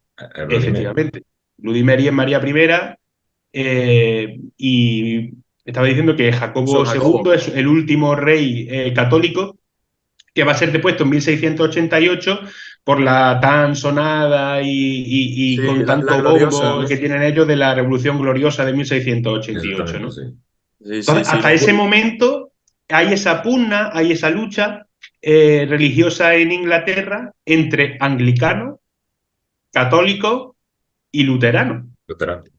Speaker 1: efectivamente, Bloody Mary es María I, y Estaba diciendo que
Speaker 3: Son
Speaker 1: Jacobo
Speaker 3: Jacobo.
Speaker 1: II es el último rey católico que va a ser depuesto en 1688 por la tan sonada y
Speaker 3: Sí,
Speaker 1: con
Speaker 3: la
Speaker 1: tanto
Speaker 3: gloriosa,
Speaker 1: bombo
Speaker 3: ¿no?
Speaker 1: que tienen ellos de la Revolución Gloriosa de 1688,
Speaker 2: Exactamente,
Speaker 1: ¿no?
Speaker 2: sí.
Speaker 3: Sí, sí,
Speaker 1: Entonces,
Speaker 3: sí.
Speaker 1: hasta ese momento hay esa pugna, hay esa lucha religiosa en Inglaterra entre anglicanos, católicos y luteranos.
Speaker 2: Luteranos.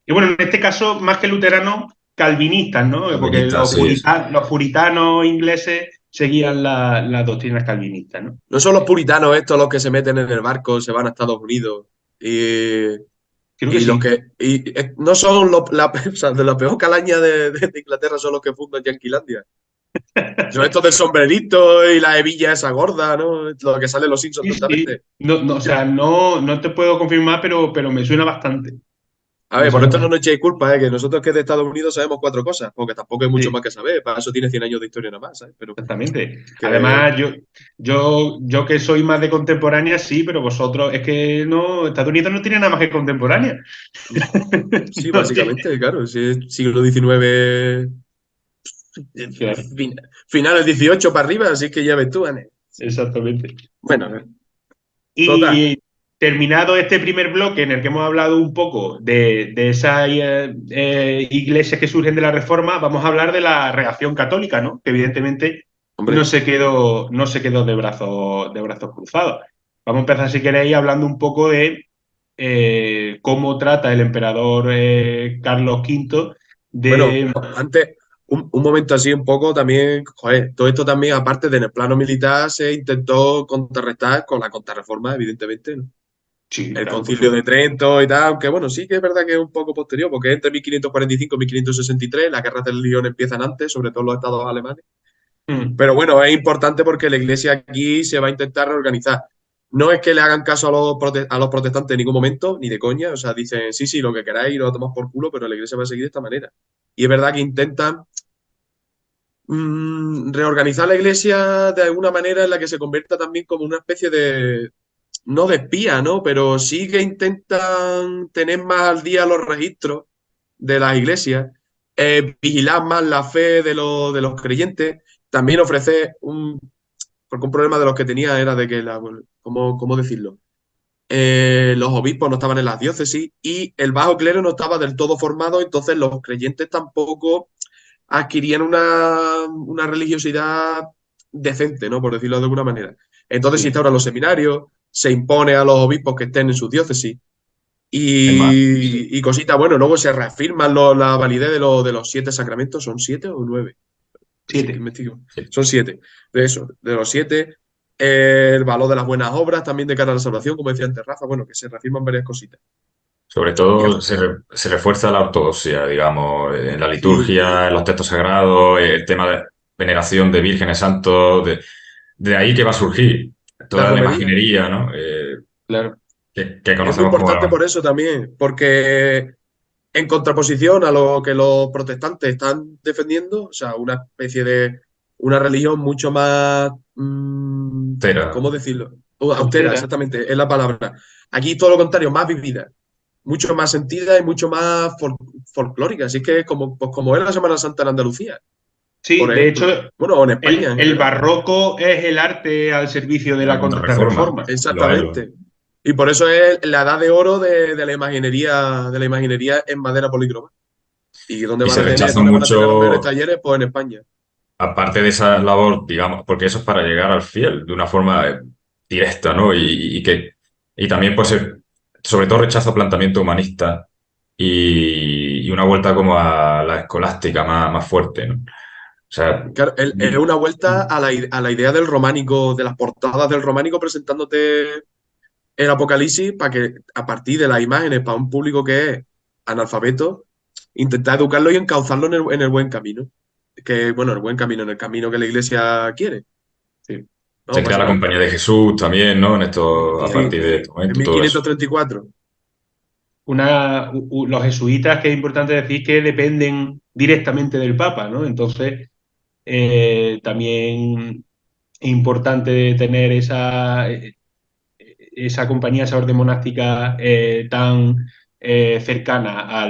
Speaker 1: Y bueno, en este caso, más que luteranos, calvinistas, ¿no? Porque
Speaker 2: Calvinistas, sí, eso.
Speaker 1: los puritanos ingleses seguían las doctrinas calvinistas, ¿no?
Speaker 3: No son los puritanos estos los que se meten en el barco, se van a Estados Unidos y,
Speaker 1: Creo que
Speaker 3: y los
Speaker 1: sí.
Speaker 3: que no son o sea, de la peor calaña de Inglaterra son los que fundan Yanquilandia. Son estos del sombrerito y la hebilla esa gorda, ¿no? Lo que sale en los Simpsons
Speaker 1: Sí, sí.
Speaker 3: totalmente.
Speaker 1: No, no, o sea, no te puedo confirmar, pero me suena bastante.
Speaker 3: A
Speaker 1: Me
Speaker 3: ver, por
Speaker 1: suena
Speaker 3: esto no nos
Speaker 1: bastante.
Speaker 3: echéis culpa, que nosotros que de Estados Unidos sabemos cuatro cosas, porque tampoco hay mucho
Speaker 1: Sí,
Speaker 3: más que saber, para eso tiene 100 años de historia nada más, ¿sabes? Pero
Speaker 1: exactamente.
Speaker 3: que
Speaker 1: Además, yo que soy más de contemporánea, sí, pero vosotros, es que no, Estados Unidos no tiene nada más que contemporánea.
Speaker 3: sí,
Speaker 1: No tiene.
Speaker 3: básicamente, claro, si es siglo XIX,
Speaker 1: Claro,
Speaker 3: finales 18 para arriba, así que ya ves tú, Ane.
Speaker 1: exactamente.
Speaker 3: Bueno, total.
Speaker 1: Y terminado este primer bloque en el que hemos hablado un poco de esas iglesias que surgen de la Reforma, vamos a hablar de la reacción católica, ¿no? Que evidentemente
Speaker 3: Hombre,
Speaker 1: no se quedó de brazos cruzados. Vamos a empezar, si queréis, hablando un poco de cómo trata el emperador Carlos V
Speaker 3: bueno,
Speaker 1: de...
Speaker 3: antes, un momento así un poco también, joder, todo esto también, aparte de en el plano militar, se intentó contrarrestar con la contrarreforma, evidentemente, ¿no?
Speaker 1: Sí,
Speaker 3: El
Speaker 1: claro, por
Speaker 3: Concilio de
Speaker 1: supuesto.
Speaker 3: Trento y tal, aunque bueno, sí que es verdad que es un poco posterior, porque es entre 1545 y 1563, las guerras del León empiezan antes, sobre todo en los estados alemanes.
Speaker 1: Mm.
Speaker 3: Pero bueno, es importante porque la iglesia aquí se va a intentar reorganizar. No es que le hagan caso a los protestantes en ningún momento, ni de coña. O sea, dicen, sí, sí, lo que queráis lo tomamos por culo, pero la iglesia va a seguir de esta manera. Y es verdad que intentan reorganizar la iglesia de alguna manera en la que se convierta también como una especie de, no de espía, ¿no? Pero sí que intentan tener más al día los registros de las iglesias, vigilar más la fe de los creyentes, también ofrecer porque un problema de los que tenía era de que, ¿cómo decirlo? Los obispos no estaban en las diócesis y el bajo clero no estaba del todo formado, entonces los creyentes tampoco adquirían una religiosidad decente, ¿no? Por decirlo de alguna manera. Entonces se
Speaker 1: Sí.
Speaker 3: instauran los seminarios, se impone a los obispos que estén en sus diócesis
Speaker 2: Es más,
Speaker 3: y cositas. Bueno, luego se reafirman la validez de los siete sacramentos. ¿Son siete o nueve? Sí, que
Speaker 1: 7.
Speaker 3: investigo.
Speaker 2: sí.
Speaker 3: Son siete. De eso, de los siete. El valor de las buenas obras también de cara a la salvación, como decía antes Rafa, bueno, que se reafirman varias cositas.
Speaker 2: Sobre
Speaker 3: Y
Speaker 2: todo se refuerza la ortodoxia, digamos, en la
Speaker 3: sí,
Speaker 2: liturgia, en los textos sagrados, el tema de veneración de vírgenes santos, de ahí que va a surgir
Speaker 3: la
Speaker 2: toda la
Speaker 3: romería,
Speaker 2: imaginería, ¿no?
Speaker 1: Claro.
Speaker 2: Que
Speaker 3: es muy
Speaker 2: conocemos como...
Speaker 3: importante por eso también, porque en contraposición a lo que los protestantes están defendiendo, o sea, una especie de una religión mucho más,
Speaker 2: Cera.
Speaker 3: ¿cómo decirlo? Austera,
Speaker 1: Austera.
Speaker 3: exactamente, es la palabra. Aquí todo lo contrario, más vivida, mucho más sentida y mucho más folclórica. Así que como, pues como es la Semana Santa en Andalucía,
Speaker 1: Sí,
Speaker 3: por
Speaker 1: de hecho,
Speaker 3: ejemplo. Bueno, o en España en
Speaker 1: el
Speaker 3: general.
Speaker 1: barroco es el arte al servicio de
Speaker 2: De
Speaker 1: la
Speaker 2: la contrarreforma.
Speaker 1: contrarreforma.
Speaker 2: Lo es, lo es.
Speaker 3: Exactamente. Y por eso es la edad de oro de la imaginería en madera polícroma. ¿Y
Speaker 2: Y se rechaza
Speaker 3: dónde van a tener los mejores
Speaker 2: mucho,
Speaker 3: talleres? Pues en España.
Speaker 2: aparte de esa labor, digamos, porque eso es para llegar al fiel de una forma directa, ¿no? Y también, pues, sobre todo rechazo planteamiento humanista y una vuelta como a la escolástica más fuerte, ¿no? O sea,
Speaker 3: Claro, es una vuelta a la idea del románico, de las portadas del románico presentándote el Apocalipsis para que a partir de las imágenes para un público que es analfabeto, intentar educarlo y encauzarlo en el buen camino. Que, bueno, el buen camino, en el camino que la iglesia quiere.
Speaker 1: Sí.
Speaker 2: se
Speaker 3: ¿No?
Speaker 2: crea la
Speaker 3: Básicamente.
Speaker 2: Compañía de Jesús también, ¿no? En esto, a
Speaker 3: Sí,
Speaker 2: partir de este
Speaker 3: en
Speaker 2: momento, todo eso.
Speaker 3: 1534.
Speaker 1: Los jesuitas, que es importante decir que dependen directamente del Papa, ¿no? Entonces, también es importante tener esa compañía, esa orden monástica tan cercana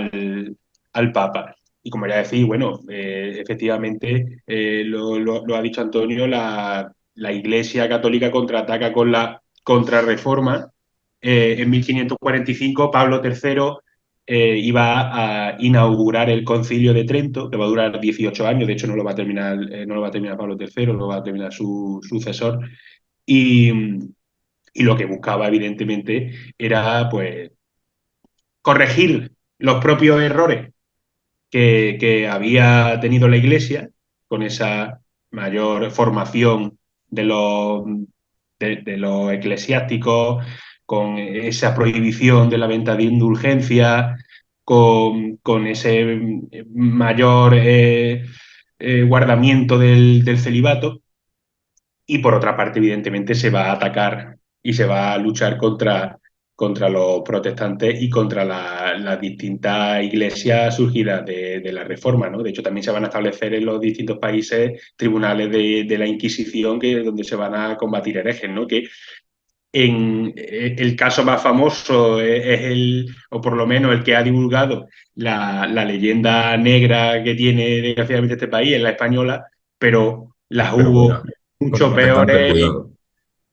Speaker 1: al Papa. Y como ya decís, bueno, efectivamente, lo ha dicho Antonio, la Iglesia Católica contraataca con la Contrarreforma. En 1545, Pablo III iba a inaugurar el Concilio de Trento, que va a durar 18 años, de hecho no lo va a terminar, no lo va a terminar Pablo III, lo va a terminar su sucesor. Y, y lo que buscaba, evidentemente, era pues corregir los propios errores que había tenido la Iglesia con esa mayor formación de de los eclesiásticos, con esa prohibición de la venta de indulgencias, con ese mayor guardamiento del celibato. Y por otra parte, evidentemente, se va a atacar y se va a luchar contra los protestantes y contra las distintas iglesias surgidas de la Reforma, ¿no? De hecho, también se van a establecer en los distintos países tribunales de la Inquisición, donde se van a combatir herejes, ¿no? Que el caso más famoso es o por lo menos el que ha divulgado la leyenda negra que tiene desgraciadamente este país, es la española, pero las
Speaker 2: Pero
Speaker 1: hubo
Speaker 2: cuidado, con los
Speaker 1: mucho
Speaker 2: protestantes,
Speaker 1: peores,
Speaker 2: cuidado.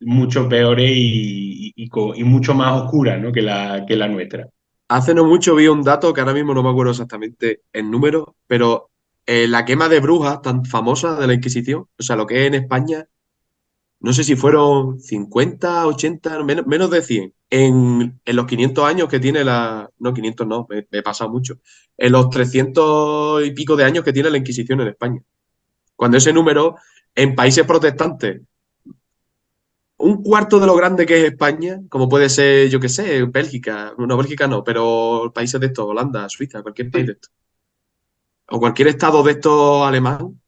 Speaker 1: mucho peores y mucho más oscuras, ¿no? que la nuestra.
Speaker 3: Hace no mucho vi un dato que ahora mismo no me acuerdo exactamente el número, pero la quema de brujas tan famosa de la Inquisición, o sea, lo que es en España, no sé si fueron 50, 80, menos de 100, en los 500 años que tiene la... No, 500 no, me he pasado mucho. En los 300 y pico de años que tiene la Inquisición en España. Cuando ese número, en países protestantes, un cuarto de lo grande que es España, como puede ser, yo qué sé, Bélgica, no, Bélgica no, pero países de estos, Holanda, Suiza, cualquier país de
Speaker 1: Sí.
Speaker 3: estos, o cualquier estado de estos alemán,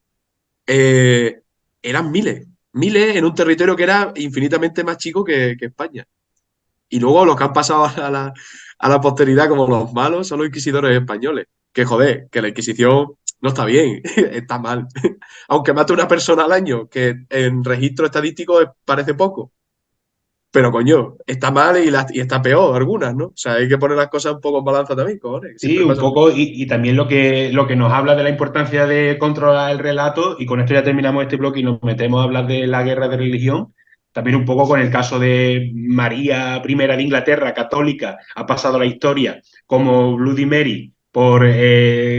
Speaker 3: eh, eran miles en un territorio que era infinitamente más chico que España. Y luego los que han pasado a la posteridad como los malos son los inquisidores españoles. Que joder, que la Inquisición no está bien, está mal. Aunque mate una persona al año, que en registro estadístico parece poco. Pero coño, está mal y está peor algunas, ¿no? O sea, hay que poner las cosas un poco en balanza también, cojones. Que
Speaker 1: Sí,
Speaker 3: siempre
Speaker 1: un
Speaker 3: pasa lo
Speaker 1: poco,
Speaker 3: mismo.
Speaker 1: y también lo que nos habla de la importancia de controlar el relato, y con esto ya terminamos este bloque y nos metemos a hablar de la guerra de religión, también un poco con el caso de María I de Inglaterra, católica, ha pasado a la historia como Bloody Mary por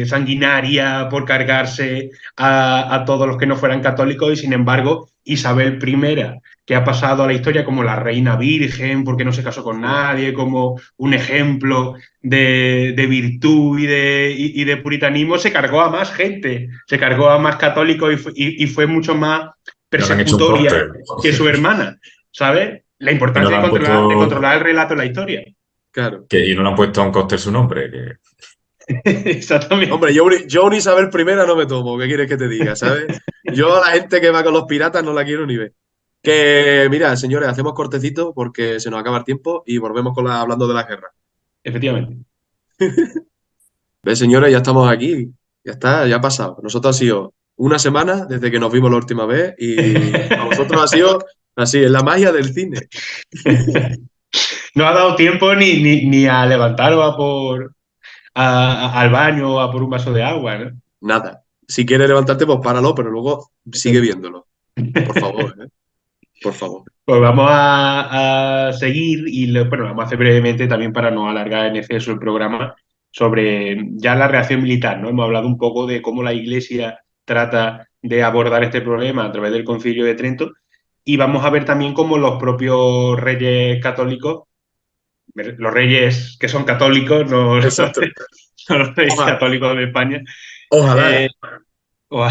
Speaker 1: sanguinaria, por cargarse a todos los que no fueran católicos, y sin embargo Isabel I, que ha pasado a la historia como la reina virgen, porque no se casó con
Speaker 3: Sí.
Speaker 1: nadie, como un ejemplo de virtud y de puritanismo, se cargó a más gente, se cargó a más católicos y fue mucho más
Speaker 2: Y no le han hecho un
Speaker 1: persecutoria
Speaker 2: cóctel.
Speaker 1: que su hermana, ¿sabes? La
Speaker 2: Y no
Speaker 1: importancia
Speaker 2: le han
Speaker 1: de
Speaker 2: puesto,
Speaker 1: controlar el relato de la historia.
Speaker 3: Claro.
Speaker 2: y no le han puesto a un cóctel su nombre. Que...
Speaker 3: Hombre,
Speaker 1: Exactamente.
Speaker 3: yo un Isabel I no me tomo, ¿qué quieres que te diga, sabes? Yo a la gente que va con los piratas no la quiero ni ver. Que, mira, señores, hacemos cortecito porque se nos acaba el tiempo y volvemos con hablando de la guerra.
Speaker 1: Efectivamente.
Speaker 3: ¿Ves, señores? Ya estamos aquí. Ya está, ya ha pasado. Nosotros ha sido una semana desde que nos vimos la última vez y a vosotros ha sido así, es la magia del cine.
Speaker 1: No ha dado tiempo ni a levantaros al baño o a por un vaso de agua, ¿no?
Speaker 3: Nada. Si quieres levantarte, pues páralo, pero luego sigue viéndolo. Por favor, ¿eh? Por favor.
Speaker 1: Pues vamos a seguir y bueno, vamos a hacer brevemente también para no alargar en exceso el programa sobre ya la reacción militar, ¿no? Hemos hablado un poco de cómo la Iglesia trata de abordar este problema a través del Concilio de Trento y vamos a ver también cómo los propios reyes católicos, los reyes que son católicos, no,
Speaker 3: Exacto.
Speaker 1: no los reyes
Speaker 3: Ojalá.
Speaker 1: católicos de España,
Speaker 3: Ojalá.
Speaker 1: eh, o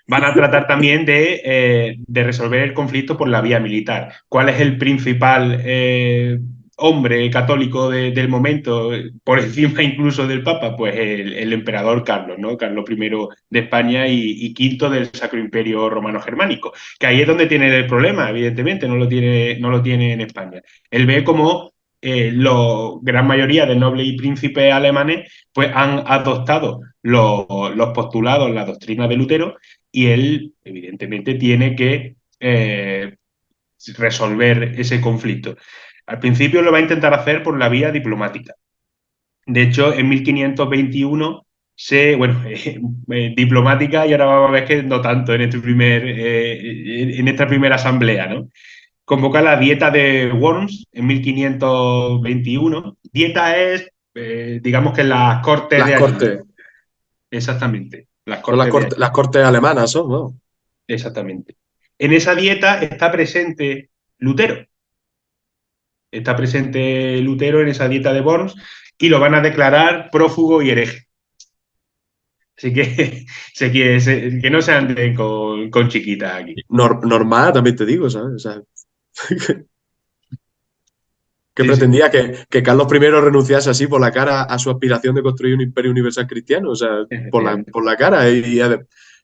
Speaker 1: van a tratar también de resolver el conflicto por la vía militar. ¿Cuál es el principal hombre católico del momento, por encima incluso del Papa? Pues el emperador Carlos, ¿no? Carlos I de España y quinto del Sacro Imperio Romano Germánico, que ahí es donde tiene el problema, evidentemente, no lo tiene en España. Él ve como la gran mayoría de nobles y príncipes alemanes pues han adoptado los postulados, la doctrina de Lutero, y él, evidentemente, tiene que resolver ese conflicto. Al principio lo va a intentar hacer por la vía diplomática. De hecho, en 1521 bueno, diplomática, y ahora vamos a ver que no tanto en en esta primera asamblea, ¿no? Convoca la Dieta de Worms en 1521. Dieta es, digamos que las cortes
Speaker 3: Las
Speaker 1: de allí, ¿no?
Speaker 3: cortes,
Speaker 1: Exactamente, las
Speaker 3: son las
Speaker 1: cortes de allí.
Speaker 3: cortes, las cortes alemanas, son, ¿no?
Speaker 1: Exactamente. En esa dieta está presente Lutero. Está presente Lutero en esa dieta de Worms y lo van a declarar prófugo y hereje. Así que, que no se anden con chiquitas aquí.
Speaker 3: Normal, también te digo, ¿sabes? O sea, que
Speaker 1: Sí, sí.
Speaker 3: pretendía que Carlos I renunciase así por la cara a su aspiración de construir un imperio universal cristiano, o sea,
Speaker 1: Efectivamente.
Speaker 3: por la cara.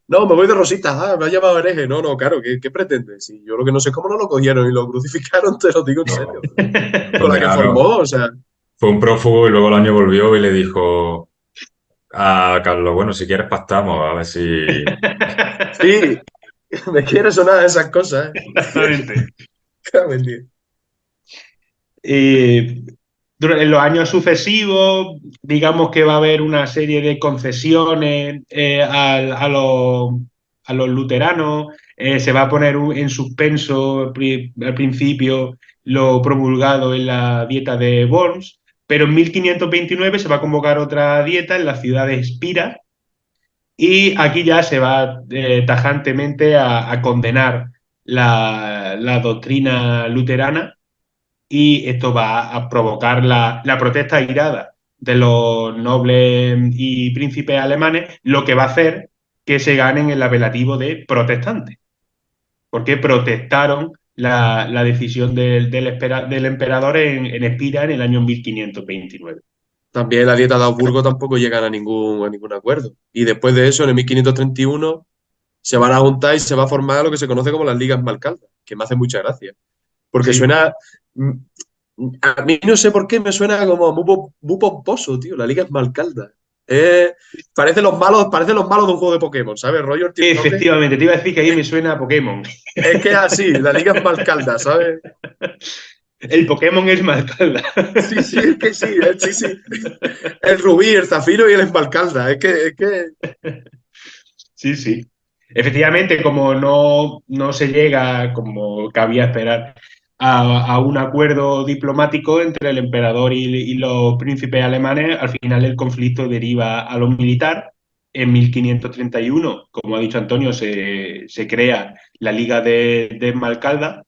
Speaker 3: No, me voy de rositas, me ha llamado hereje. No, no, claro, ¿qué pretende? Si yo lo que no sé es cómo no lo cogieron y lo crucificaron, te lo digo en serio.
Speaker 2: No,
Speaker 3: Con la que
Speaker 2: condenaron.
Speaker 3: formó, o sea,
Speaker 2: Fue un prófugo y luego al año volvió y le dijo a Carlos, bueno, si quieres pactamos, a ver si...
Speaker 3: sí, me quiere sonar esas cosas, ¿eh?
Speaker 1: Exactamente.
Speaker 3: Cago en Dios.
Speaker 1: Eh, en los años sucesivos, digamos que va a haber una serie de concesiones a los luteranos. Se va a poner en suspenso al principio lo promulgado en la dieta de Worms, pero en 1529 se va a convocar otra dieta en la ciudad de Espira y aquí ya se va tajantemente a condenar la doctrina luterana y esto va a provocar la protesta airada de los nobles y príncipes alemanes, lo que va a hacer que se ganen el apelativo de protestantes, porque protestaron la decisión del emperador en Espira en el año 1529.
Speaker 3: También la dieta de Augsburgo tampoco llegan a ningún acuerdo. Y después de eso, en el 1531, se van a juntar y se va a formar lo que se conoce como las ligas Malcaldas, que me hace mucha gracia. Porque
Speaker 1: Sí,
Speaker 3: suena. mm, A mí no sé por qué me suena como muy pomposo, tío. La liga es Malcalda. Parece los malos de un juego de Pokémon, ¿sabes? Roger tiene un nombre.
Speaker 1: efectivamente, te iba a decir que ahí me suena a Pokémon.
Speaker 3: Es que es así, la liga es Malcalda, ¿sabes?
Speaker 1: El Pokémon es Malcalda.
Speaker 3: Sí, sí, es que sí, sí, sí. El rubí, el zafiro y el esmalcalda. Es que.
Speaker 1: Sí, sí. Efectivamente, como no se llega, como cabía esperar, a un acuerdo diplomático entre el emperador y los príncipes alemanes, al final el conflicto deriva a lo militar. En 1531, como ha dicho Antonio, se crea la Liga de Malcalda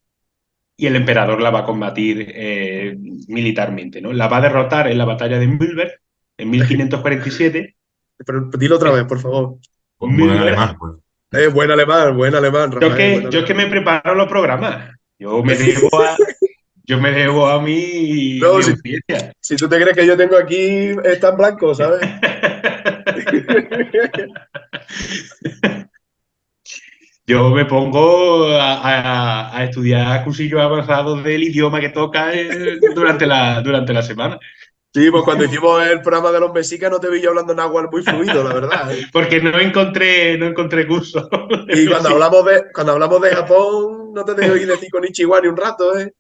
Speaker 1: y el emperador la va a combatir militarmente, ¿no? La va a derrotar en la batalla de Mühlberg en 1547.
Speaker 3: Pero dilo otra vez, por favor.
Speaker 2: Muy en
Speaker 1: Mühlberg.
Speaker 2: alemán, pues.
Speaker 3: Buen alemán, Rafael, buen
Speaker 1: Yo es que
Speaker 3: alemán.
Speaker 1: me preparo los programas. Yo me debo a mi
Speaker 3: No, si,
Speaker 1: audiencia.
Speaker 3: si tú te crees que yo tengo aquí, está en blanco, ¿sabes?
Speaker 1: Yo me pongo a estudiar cursillos avanzados del idioma que toca durante la semana.
Speaker 3: Sí, pues cuando hicimos el programa de los mexicas no te vi yo hablando náhuatl muy fluido, la verdad, ¿eh?
Speaker 1: Porque no encontré curso de
Speaker 3: Y cuando
Speaker 1: música.
Speaker 3: hablamos de, cuando hablamos de Japón, no te dejo ir decir con Ichiwa ni un rato, ¿eh?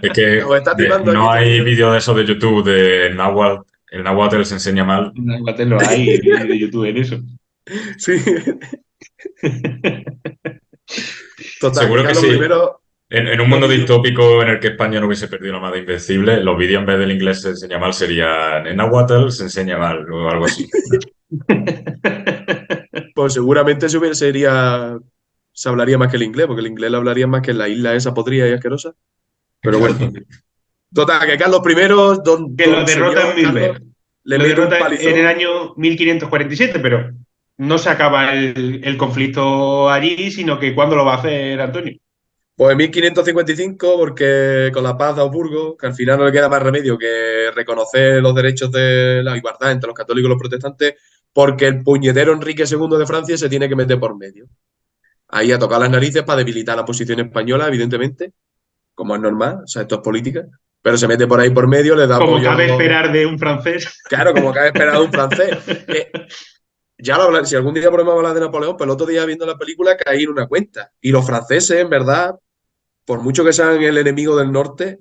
Speaker 2: Es que
Speaker 3: Nos está timando aquí
Speaker 2: no
Speaker 3: este
Speaker 2: hay
Speaker 3: tío.
Speaker 2: vídeos de esos de YouTube de Nahuatl. El Nahuatl se enseña mal.
Speaker 1: En Guate lo hay vídeos de YouTube de eso.
Speaker 3: Sí. Total, que
Speaker 2: Seguro que
Speaker 3: Carlos
Speaker 2: sí.
Speaker 3: primero
Speaker 2: En un
Speaker 3: lo
Speaker 2: mundo
Speaker 3: pilló.
Speaker 2: distópico en el que España no hubiese perdido la madre invencible, los vídeos en vez del inglés se enseña mal serían en Nahuatl se enseña mal o algo así.
Speaker 3: Pues seguramente se hablaría más que el inglés, porque el inglés lo hablaría más que en la isla esa podrida y asquerosa. Pero bueno. Total, que Carlos primero,
Speaker 1: Que lo
Speaker 3: don
Speaker 1: derrota en
Speaker 3: señor Carlos,
Speaker 1: Milberg.
Speaker 3: le
Speaker 1: Lo
Speaker 3: mete un
Speaker 1: derrota en el
Speaker 3: palizón.
Speaker 1: año 1547, pero no se acaba el conflicto allí, sino que ¿cuándo lo va a hacer Antonio?
Speaker 3: Pues en 1555, porque con la paz de Augsburgo, que al final no le queda más remedio que reconocer los derechos de la igualdad entre los católicos y los protestantes, porque el puñetero Enrique II de Francia se tiene que meter por medio. Ahí a tocar las narices para debilitar la posición española, evidentemente, como es normal, o sea, esto es política, pero se mete por ahí por medio, le da
Speaker 1: Como
Speaker 3: apoyo a
Speaker 1: cabe
Speaker 3: los.
Speaker 1: esperar de un francés.
Speaker 3: Claro, como que ha esperado un francés. Que si algún día podemos hablar de Napoleón, pues el otro día viendo la película caí en una cuenta. Y los franceses, en verdad, por mucho que sean el enemigo del norte,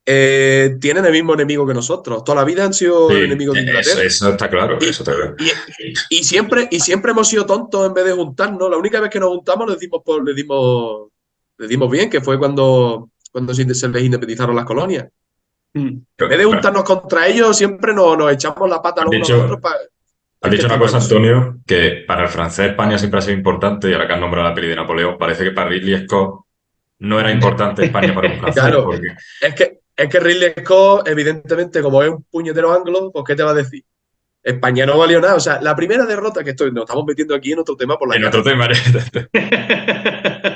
Speaker 3: tienen el mismo enemigo que nosotros. Toda la vida han sido
Speaker 2: Sí,
Speaker 3: enemigos de Inglaterra.
Speaker 2: eso está claro,
Speaker 3: Y,
Speaker 2: eso está claro.
Speaker 3: y, y siempre hemos sido tontos en vez de juntarnos. La única vez que nos juntamos le dimos bien, que fue cuando se les independizaron las colonias.
Speaker 1: Mm.
Speaker 3: En vez de juntarnos contra ellos, siempre nos echamos la pata
Speaker 2: Has
Speaker 3: los unos a los otros
Speaker 2: dicho,
Speaker 3: para
Speaker 2: has
Speaker 3: que
Speaker 2: dicho una
Speaker 3: estén
Speaker 2: cosa,
Speaker 3: lejos.
Speaker 2: Antonio, que para el francés España siempre ha sido importante, y ahora que has nombrado la peli de Napoleón, parece que para Ridley Scott no era importante España para un francés,
Speaker 3: Claro,
Speaker 2: porque
Speaker 3: es que Ridley Scott, evidentemente, como es un puñetero anglo, pues ¿qué te va a decir? España no valió nada. O sea, la primera derrota nos estamos metiendo aquí en otro tema por la
Speaker 2: en otro
Speaker 3: llave.
Speaker 2: tema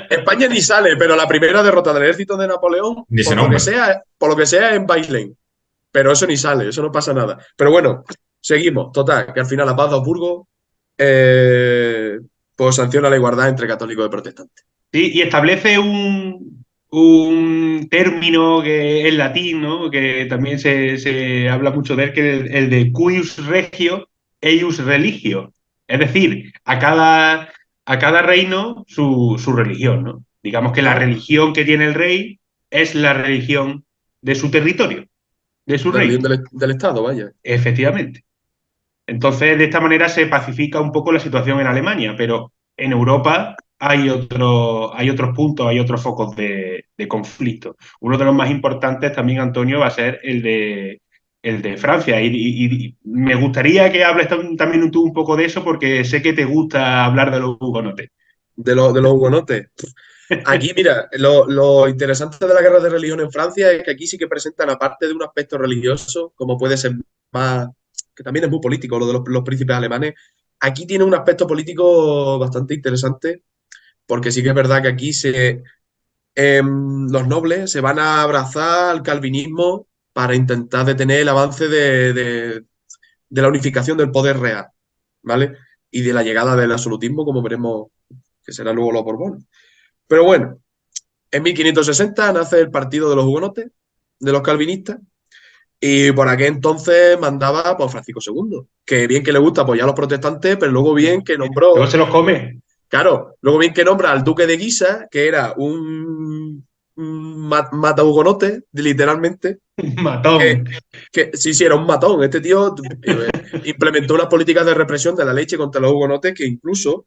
Speaker 3: España ni sale, pero la primera derrota del ejército de Napoleón,
Speaker 2: ni se nombra.
Speaker 3: por lo que sea, en Bailén. Pero eso ni sale, eso no pasa nada. Pero bueno, seguimos. Total, que al final la paz de Augsburgo pues sanciona la igualdad entre católicos y protestantes.
Speaker 1: Sí, y establece un término que es latín, ¿no? Que también se habla mucho de él, que es el de cuius regio, eius religio. Es decir, a cada reino su religión, ¿no? Digamos que la
Speaker 3: Claro,
Speaker 1: religión que tiene el rey es la religión de su territorio, de su
Speaker 3: de religión
Speaker 1: reino,
Speaker 3: del Estado, vaya.
Speaker 1: efectivamente. Entonces, de esta manera se pacifica un poco la situación en Alemania, pero en Europa hay otros puntos, hay otros focos de conflicto. Uno de los más importantes también, Antonio, va a ser el de Francia. Y me gustaría que hables también tú un poco de eso, porque sé que te gusta hablar de los hugonotes.
Speaker 3: De los hugonotes. Aquí, mira, lo interesante de la guerra de religión en Francia es que aquí sí que presentan, aparte de un aspecto religioso, como puede ser más, que también es muy político, lo de los príncipes alemanes, aquí tiene un aspecto político bastante interesante, porque sí que es verdad que aquí los nobles se van a abrazar al calvinismo para intentar detener el avance de la unificación del poder real, ¿vale? Y de la llegada del absolutismo, como veremos que será luego los Borbones. Pero bueno, en 1560 nace el partido de los hugonotes, de los calvinistas, y por aquel entonces mandaba pues, Francisco II, que bien que le gusta apoyar a los protestantes, pero luego bien que
Speaker 1: Luego
Speaker 3: nombró,
Speaker 1: se los come.
Speaker 3: claro, luego bien que nombra al duque de Guisa, que era un mata hugonote, literalmente, que,
Speaker 1: Matón.
Speaker 3: que sí, sí, era un matón. Este tío implementó unas políticas de represión de la leche contra los hugonotes que incluso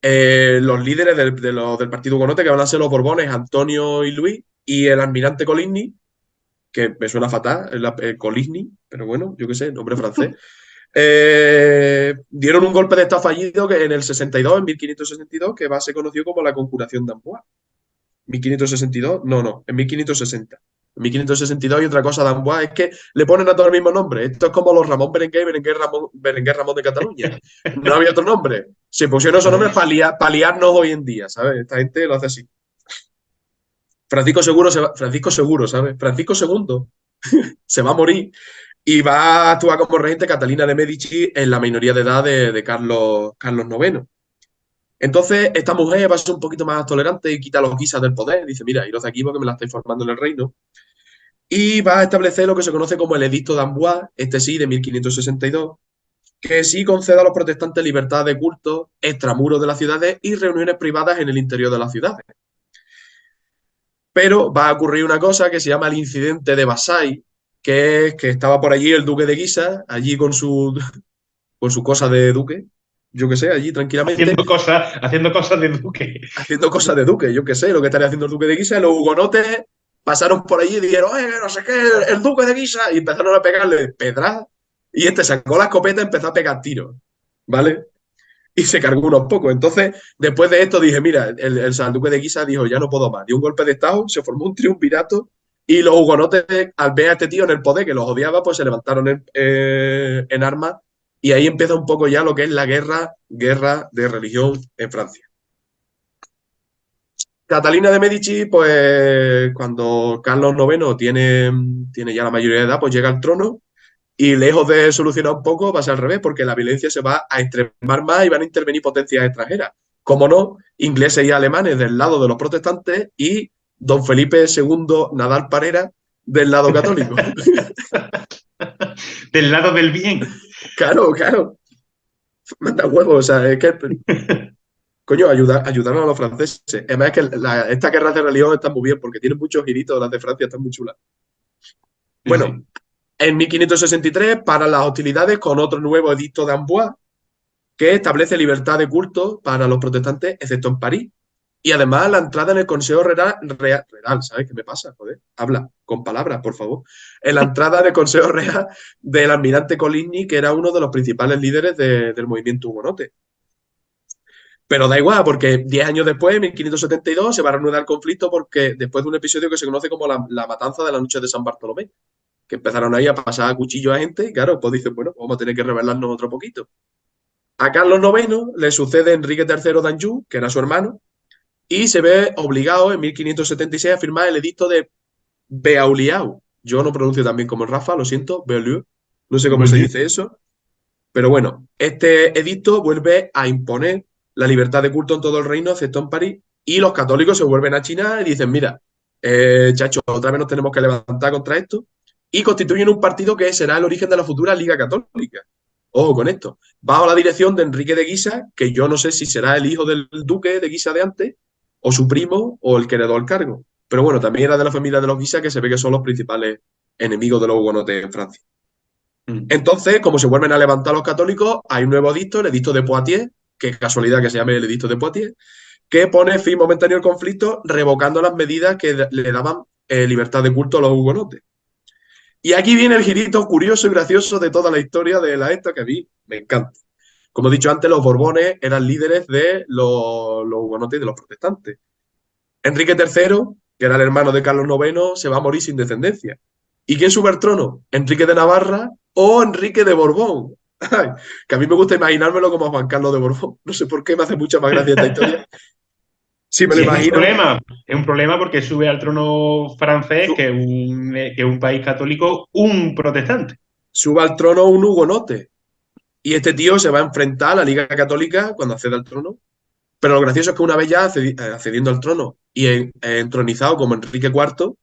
Speaker 3: los líderes del partido hugonote, que van a ser los Borbones, Antonio y Luis, y el almirante Coligny, que me suena fatal, Coligny, pero bueno, yo qué sé, nombre francés, dieron un golpe de estado fallido que en el 62, en 1562, que va a ser conocido como la Conjuración de Amboise. 1562, no, en 1560. En 1562 y otra cosa de Amboise es que le ponen a todo el mismo nombre. Esto es como los Ramón Berenguer y Berenguer Ramón de Cataluña. No había otro nombre. Se pusieron esos nombres para liarnos hoy en día, ¿sabes? Esta gente lo hace así. Francisco Seguro, ¿sabes? Francisco II se va a morir y va a actuar como regente Catalina de Medici en la minoría de edad de Carlos IX. Entonces, esta mujer va a ser un poquito más tolerante y quita los guisas del poder. Dice, mira, iros de aquí porque me la estáis formando en el reino. Y va a establecer lo que se conoce como el Edicto de Amboise, este sí, de 1562, que sí concede a los protestantes libertad de culto, extramuros de las ciudades y reuniones privadas en el interior de las ciudades. Pero va a ocurrir una cosa que se llama el incidente de Versailles, que es que estaba por allí el duque de Guisa, allí con su cosa de duque, yo qué sé, allí tranquilamente,
Speaker 1: Haciendo cosas de duque.
Speaker 3: haciendo cosas de duque, yo qué sé, lo que estaría haciendo el duque de Guisa, y los hugonotes pasaron por allí y dijeron, no sé qué, el duque de Guisa, y empezaron a pegarle pedras, y este sacó la escopeta y empezó a pegar tiros, ¿vale? Y se cargó unos pocos. Entonces, después de esto dije, mira, el duque de Guisa dijo, ya no puedo más. Dio un golpe de estado, se formó un triunvirato y los hugonotes, al ver a este tío en el poder, que los odiaba, pues se levantaron en armas y ahí empieza un poco ya lo que es la guerra de religión en Francia. Catalina de Medici, pues cuando Carlos IX tiene ya la mayoría de edad, pues llega al trono y lejos de solucionar un poco, va a ser al revés, porque la violencia se va a extremar más y van a intervenir potencias extranjeras. Como no, ingleses y alemanes del lado de los protestantes y don Felipe II Nadal Parera del lado católico.
Speaker 1: Del lado del bien.
Speaker 3: Claro, claro. Manda huevos, o sea, es que Coño, ayudaron a los franceses. Además es que estas guerras de religión están muy bien porque tienen muchos giritos, las de Francia están muy chulas.
Speaker 1: Sí,
Speaker 3: Bueno,
Speaker 1: sí.
Speaker 3: en 1563 paran las hostilidades con otro nuevo edicto de Amboise que establece libertad de culto para los protestantes, excepto en París. Y además la entrada en el Consejo Real, ¿sabes qué me pasa? Joder, habla con palabras, por favor. En la entrada en el Consejo Real del almirante Coligny, que era uno de los principales líderes del movimiento hugonote. Pero da igual, porque 10 años después, en 1572, se va a reanudar el conflicto porque después de un episodio que se conoce como la matanza de la noche de San Bartolomé, que empezaron ahí a pasar a cuchillo a gente y claro, pues dicen, bueno, vamos a tener que rebelarnos otro poquito. A Carlos IX le sucede Enrique III de Anjou, que era su hermano, y se ve obligado en 1576 a firmar el edicto de Beaulieu. Yo no pronuncio tan bien como Rafa, lo siento, Beaulieu. No sé cómo se
Speaker 1: Volvió.
Speaker 3: dice eso, pero bueno, este edicto vuelve a imponer la libertad de culto en todo el reino, excepto en París, y los católicos se vuelven a China y dicen, mira, chacho, otra vez nos tenemos que levantar contra esto, y constituyen un partido que será el origen de la futura Liga Católica. Ojo con esto. Bajo la dirección de Enrique de Guisa, que yo no sé si será el hijo del duque de Guisa de antes, o su primo, o el que heredó el cargo. Pero bueno, también era de la familia de los Guisa, que se ve que son los principales enemigos de los hugonotes en Francia.
Speaker 1: Mm.
Speaker 3: Entonces, como se vuelven a levantar los católicos, hay un nuevo edicto, el edicto de Poitiers, que es casualidad que se llame el edicto de Poitiers, que pone fin momentáneo al conflicto, revocando las medidas que le daban libertad de culto a los hugonotes. Y aquí viene el girito curioso y gracioso de toda la historia de la esta que a mí me encanta. Como he dicho antes, los Borbones eran líderes de los hugonotes y de los protestantes. Enrique III, que era el hermano de Carlos IX, se va a morir sin descendencia. ¿Y quién sube al trono? ¿Enrique de Navarra o Enrique de Borbón? Ay, que a mí me gusta imaginármelo como Juan Carlos de Borbón. No sé por qué me hace mucha más gracia esta historia. Si me lo
Speaker 1: Sí,
Speaker 3: imagino,
Speaker 1: es un problema porque sube al trono francés,
Speaker 3: su-
Speaker 1: que es un país católico, un protestante.
Speaker 3: sube al trono un hugonote. Y este tío se va a enfrentar a la Liga Católica cuando accede al trono. Pero lo gracioso es que una vez ya accediendo al trono y entronizado como Enrique IV,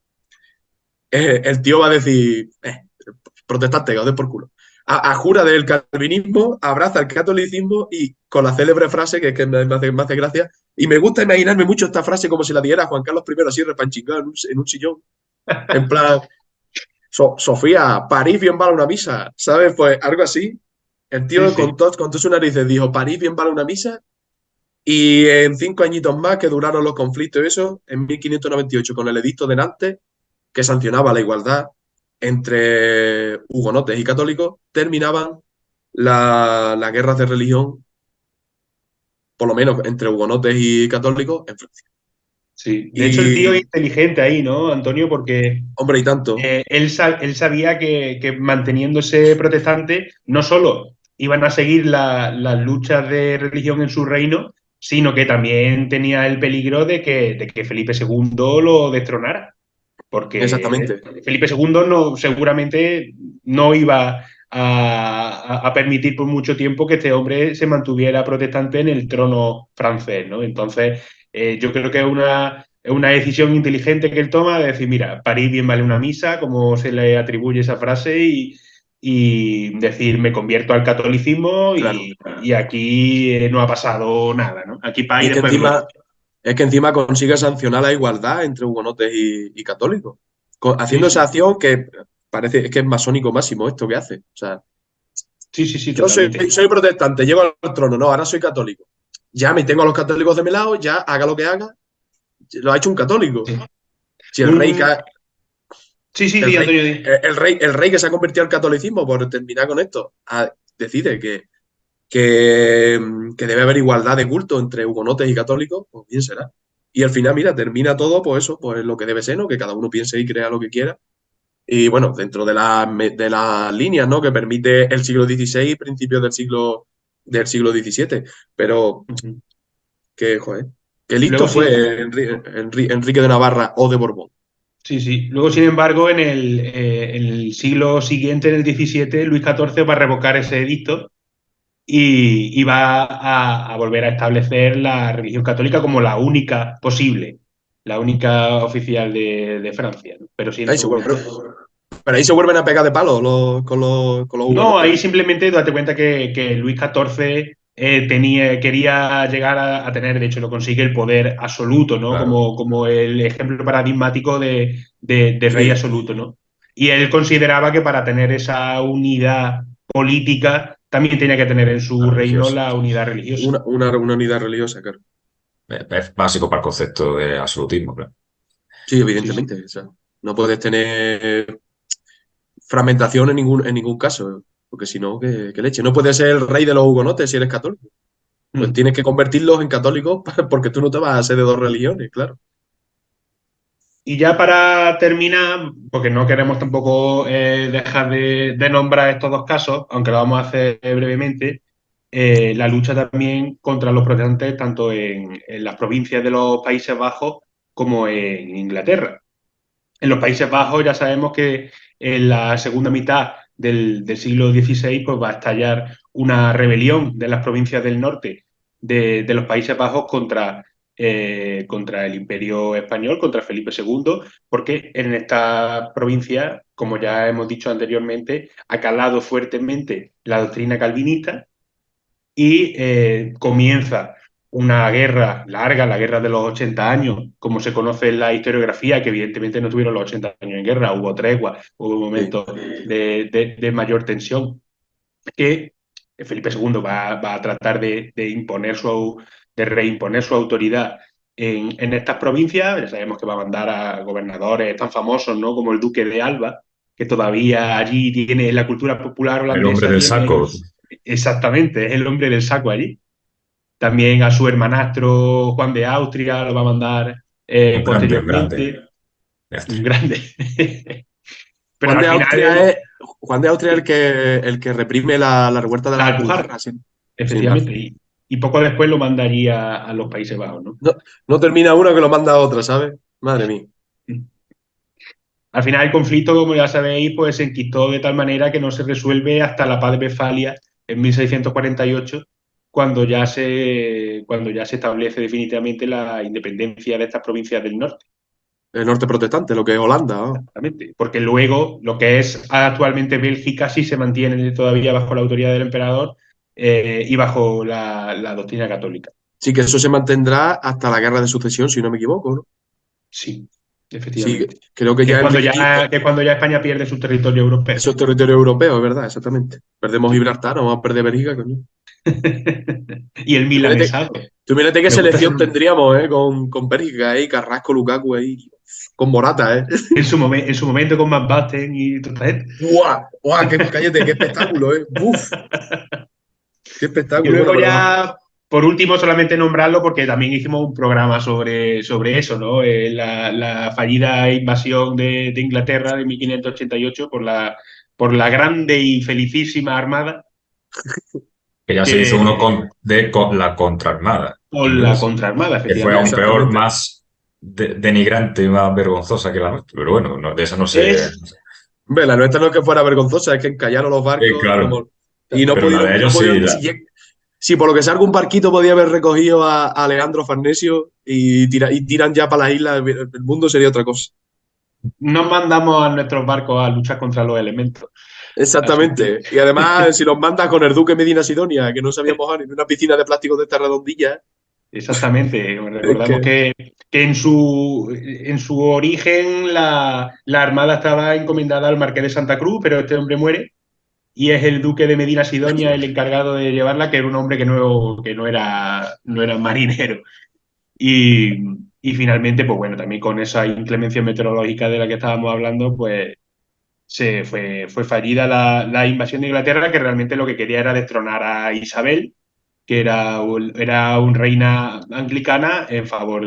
Speaker 3: el tío va a decir, protestante, que os den por culo. Jura del calvinismo, abraza el catolicismo y con la célebre frase que me hace gracia. Y me gusta imaginarme mucho esta frase como si la diera Juan Carlos I así repanchingado en un sillón. En plan, Sofía, París bien vale una misa, ¿sabes? Pues algo así. El
Speaker 1: Sí,
Speaker 3: tío
Speaker 1: sí.
Speaker 3: con todas sus narices dijo, París bien vale una misa. Y en 5 añitos más que duraron los conflictos y eso, en 1598 con el edicto de Nantes, que sancionaba la igualdad entre hugonotes y católicos, terminaban las guerras de religión, por lo menos entre hugonotes y católicos, en Francia.
Speaker 1: Sí. De hecho, el tío es
Speaker 3: Y,
Speaker 1: inteligente ahí, ¿no, Antonio? Porque
Speaker 3: hombre, y tanto.
Speaker 1: él sabía que manteniéndose protestante, no solo iban a seguir las luchas de religión en su reino, sino que también tenía el peligro de que Felipe II lo destronara. Porque
Speaker 3: Exactamente.
Speaker 1: Felipe II no, seguramente no iba a permitir por mucho tiempo que este hombre se mantuviera protestante en el trono francés, ¿no? Entonces, yo creo que es una decisión inteligente que él toma de decir, mira, París bien vale una misa, como se le atribuye esa frase, y decir, me convierto al catolicismo
Speaker 3: Claro.
Speaker 1: y aquí no ha pasado nada, ¿no? Aquí paz y
Speaker 3: Y que
Speaker 1: después gloria.
Speaker 3: encima, es que encima consigue sancionar la igualdad entre hugonotes y católicos.
Speaker 1: Sí,
Speaker 3: Haciendo esa
Speaker 1: sí,
Speaker 3: acción que parece es que es masónico máximo esto que hace. O sea,
Speaker 1: sí, sí, sí,
Speaker 3: yo soy,
Speaker 1: totalmente.
Speaker 3: soy protestante, llego al trono, no, ahora soy católico. Ya me tengo a los católicos de mi lado, ya haga lo que haga, lo ha hecho un católico.
Speaker 1: Sí.
Speaker 3: Si el rey,
Speaker 1: Un, sí, sí,
Speaker 3: el
Speaker 1: sí,
Speaker 3: rey,
Speaker 1: Antonio.
Speaker 3: el rey que se ha convertido al catolicismo, por terminar con esto, decide que debe haber igualdad de culto entre hugonotes y católicos, pues bien será. Y al final, mira, termina todo, pues eso, pues lo que debe ser, ¿no? Que cada uno piense y crea lo que quiera. Y bueno, dentro de las líneas, ¿no? Que permite el siglo XVI y principios del siglo XVII. Pero
Speaker 1: Ujú.
Speaker 3: que, joder, qué listo
Speaker 1: Luego, sí,
Speaker 3: fue Enrique de Navarra o de Borbón.
Speaker 1: sí, sí. Luego, sin embargo, en el siglo siguiente, en el XVII, Luis XIV va a revocar ese edicto y va a volver a establecer la religión católica como la única posible, la única oficial de Francia, ¿no? Pero
Speaker 3: Ahí
Speaker 1: siendo
Speaker 3: se
Speaker 1: una.
Speaker 3: vuelve- pero ahí se vuelven a pegar de palo con los
Speaker 1: No,
Speaker 3: hugonotes.
Speaker 1: ahí simplemente date cuenta que Luis XIV quería llegar a tener, de hecho lo consigue, el poder absoluto, ¿no?
Speaker 2: Claro.
Speaker 1: Como el ejemplo paradigmático de rey
Speaker 3: Sí,
Speaker 1: absoluto, ¿no? Y él consideraba que para tener esa unidad política también tenía que tener en su
Speaker 2: La
Speaker 1: reino
Speaker 2: religiosa.
Speaker 1: la unidad religiosa.
Speaker 3: una unidad religiosa, claro.
Speaker 2: Es básico para el concepto de absolutismo, claro.
Speaker 3: Sí,
Speaker 1: Sí, sí.
Speaker 3: evidentemente. O sea, no puedes tener fragmentación en ningún caso, porque si no, ¿qué leche? No puedes ser el rey de los hugonotes si eres católico. Pues
Speaker 1: Mm.
Speaker 3: tienes que convertirlos en católicos porque tú no te vas a ser de dos religiones, claro.
Speaker 1: Y ya para terminar, porque no queremos tampoco dejar de nombrar estos dos casos, aunque lo vamos a hacer brevemente, la lucha también contra los protestantes tanto en las provincias de los Países Bajos como en Inglaterra. En los Países Bajos ya sabemos que en la segunda mitad del siglo XVI pues va a estallar una rebelión de las provincias del norte de los Países Bajos contra el Imperio Español, contra Felipe II, porque en esta provincia, como ya hemos dicho anteriormente, ha calado fuertemente la doctrina calvinista y comienza una guerra larga, la guerra de los 80 años, como se conoce en la historiografía, que evidentemente no tuvieron los 80 años en guerra, hubo tregua, hubo
Speaker 3: Sí.
Speaker 1: momentos de mayor tensión, que Felipe II va a tratar de reimponer su autoridad en estas provincias. Ya sabemos que va a mandar a gobernadores tan famosos, ¿no? Como el duque de Alba, que todavía allí tiene, en la cultura popular
Speaker 2: El hombre
Speaker 1: holandesa
Speaker 2: del
Speaker 1: tiene
Speaker 2: saco,
Speaker 1: exactamente, es el hombre del saco allí. También a su hermanastro Juan de Austria lo va a mandar
Speaker 2: un grande, un grande.
Speaker 1: posteriormente.
Speaker 2: Ya está.
Speaker 1: Un grande. Pero
Speaker 3: Juan
Speaker 1: al
Speaker 3: de
Speaker 1: final
Speaker 3: Austria Juan de Austria es el que reprime la revuelta de
Speaker 1: la
Speaker 3: las
Speaker 1: Alpujarra,
Speaker 3: Alpujarras, sin más.
Speaker 1: efectivamente. Y poco después lo mandaría a los Países Bajos, ¿no?
Speaker 3: No, no termina uno que lo manda a otra, ¿sabes? Madre mía.
Speaker 1: Al final el conflicto, como ya sabéis, pues se enquistó de tal manera que no se resuelve hasta la paz de Westfalia en 1648, cuando ya se establece definitivamente la independencia de estas provincias del norte.
Speaker 3: El norte protestante, lo que es Holanda, ¿no?
Speaker 1: Exactamente. Porque luego lo que es actualmente Bélgica sí se mantiene todavía bajo la autoridad del emperador y bajo la doctrina católica.
Speaker 3: Sí, que eso se mantendrá hasta la guerra de sucesión, si no me equivoco, ¿no?
Speaker 1: Sí,
Speaker 3: Sí,
Speaker 1: efectivamente.
Speaker 3: creo que ya Enrique
Speaker 1: Que es cuando ya España pierde su territorio europeo.
Speaker 3: Eso es territorio europeo, es verdad, exactamente. Perdemos
Speaker 1: Sí.
Speaker 3: Gibraltar, no vamos a perder Bélgica, coño.
Speaker 1: Y el
Speaker 3: Tú mírate,
Speaker 1: milanesado.
Speaker 3: tú mírate qué
Speaker 1: Me gusta
Speaker 3: selección tendríamos, con Bélgica, Carrasco, Lukaku, con Morata,
Speaker 1: en su momento con Van Basten y toda esta gente.
Speaker 3: ¡Buah! ¡Buah! Cállate, qué espectáculo, ¡Buf! ¡Qué
Speaker 1: Y
Speaker 3: espectáculo! Bueno,
Speaker 1: luego
Speaker 3: pero vamos.
Speaker 1: ya, por último, solamente nombrarlo porque también hicimos un programa sobre eso, ¿no? La fallida invasión de Inglaterra de 1588 por la grande y felicísima Armada,
Speaker 2: Que ya se hizo uno
Speaker 1: que,
Speaker 2: con la contraarmada
Speaker 1: con la
Speaker 2: inglesa,
Speaker 1: contraarmada,
Speaker 2: que fue aún
Speaker 1: efectivamente.
Speaker 2: peor,
Speaker 3: Exactamente.
Speaker 2: más denigrante y más vergonzosa que la nuestra. Pero bueno, de eso no sé.
Speaker 1: Es,
Speaker 3: Hombre, la nuestra no es que fuera vergonzosa, es que encallaron los barcos
Speaker 2: Claro,
Speaker 3: como. Y no
Speaker 2: pero la
Speaker 3: pudieron,
Speaker 2: de
Speaker 3: no
Speaker 2: ellos
Speaker 3: pudieron
Speaker 2: sí.
Speaker 3: ni siquiera. Si por lo que sea algún barquito podía haber recogido a Alejandro Farnesio y tiran ya para las islas, el mundo sería otra cosa.
Speaker 1: no mandamos a nuestros barcos a luchar contra los elementos. Así que,
Speaker 3: Exactamente. Y además, si los mandas con el Duque Medina Sidonia, que no sabía mojar en una piscina de plástico de esta redondilla,
Speaker 1: exactamente.
Speaker 3: es
Speaker 1: Recordamos
Speaker 3: que.
Speaker 1: que en su origen la Armada estaba encomendada al Marqués de Santa Cruz, pero este hombre muere y es el duque de Medina Sidonia el encargado de llevarla, que era un hombre que no era marinero. Y, y finalmente, pues bueno, también con esa inclemencia meteorológica de la que estábamos hablando, pues fue fallida la invasión de Inglaterra, que realmente lo que quería era destronar a Isabel, que era un reina anglicana en favor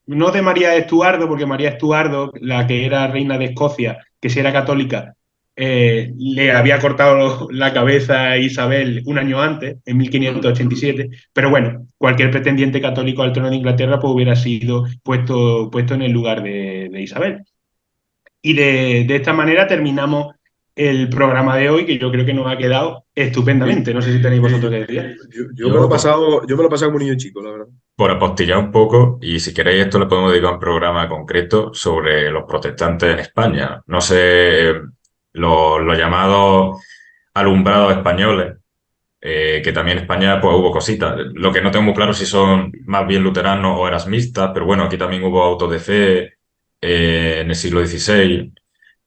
Speaker 1: no de María Estuardo, porque María Estuardo, la que era reina de Escocia, que si era católica, le había cortado la cabeza a Isabel un año antes, en
Speaker 3: Mm.
Speaker 1: 1587, pero bueno, cualquier pretendiente católico al trono de Inglaterra pues hubiera sido puesto en el lugar de Isabel. Y de esta manera terminamos el programa de hoy, que yo creo que nos ha quedado
Speaker 3: Sí,
Speaker 1: estupendamente. No sé si tenéis vosotros
Speaker 3: sí.
Speaker 1: que decir.
Speaker 3: Yo me lo he
Speaker 2: Yo,
Speaker 3: pasado, yo me lo he pasado como un niño chico, la verdad.
Speaker 2: por apostillar un poco, y si queréis esto le podemos dedicar un programa concreto sobre los protestantes en España. No sé, los llamados alumbrados españoles, que también en España pues hubo cositas. Lo que no tengo muy claro si son más bien luteranos o erasmistas, pero bueno, aquí también hubo autos de fe en el siglo XVI.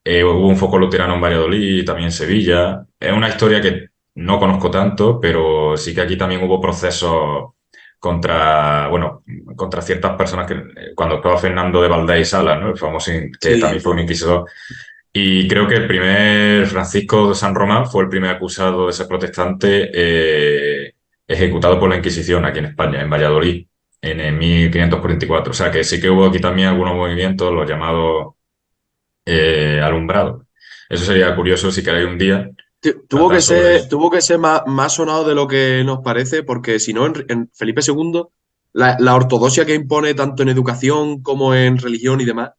Speaker 2: Hubo un foco luterano en Valladolid, también en Sevilla. Es una historia que no conozco tanto, pero sí que aquí también hubo procesos contra, bueno, contra ciertas personas que, cuando estaba Fernando de Valdés y Salas, ¿no? El famoso, que también
Speaker 3: Sí,
Speaker 2: fue un inquisidor. Y creo que el primer Francisco de San Román fue el primer acusado de ser protestante ejecutado por la Inquisición aquí en España, en Valladolid, en el 1544. O sea que sí que hubo aquí también algunos movimientos, los llamados alumbrados. Eso sería curioso si queréis un día
Speaker 3: tuvo
Speaker 2: tratar
Speaker 3: que
Speaker 2: sobre
Speaker 3: ser,
Speaker 2: eso.
Speaker 3: tuvo que ser más sonado de lo que nos parece, porque si no, en Felipe II, la ortodoxia que impone tanto en educación como en religión y demás,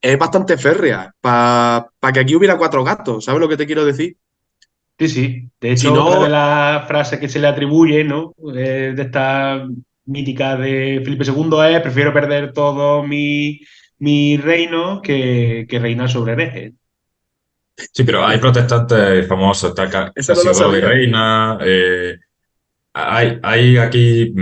Speaker 3: es bastante férrea para que aquí hubiera cuatro gatos, ¿sabes lo que te quiero decir?
Speaker 1: Sí, sí. De
Speaker 3: Si
Speaker 1: hecho, otra de
Speaker 3: no,
Speaker 1: las frases que se le atribuye, ¿no? De esta mítica de Felipe II es: prefiero perder todo mi reino que reinar sobre herejes.
Speaker 2: Sí, pero hay protestantes famosos, está
Speaker 3: eso no lo
Speaker 2: Casiodoro de
Speaker 3: sabía.
Speaker 2: Reina, hay aquí,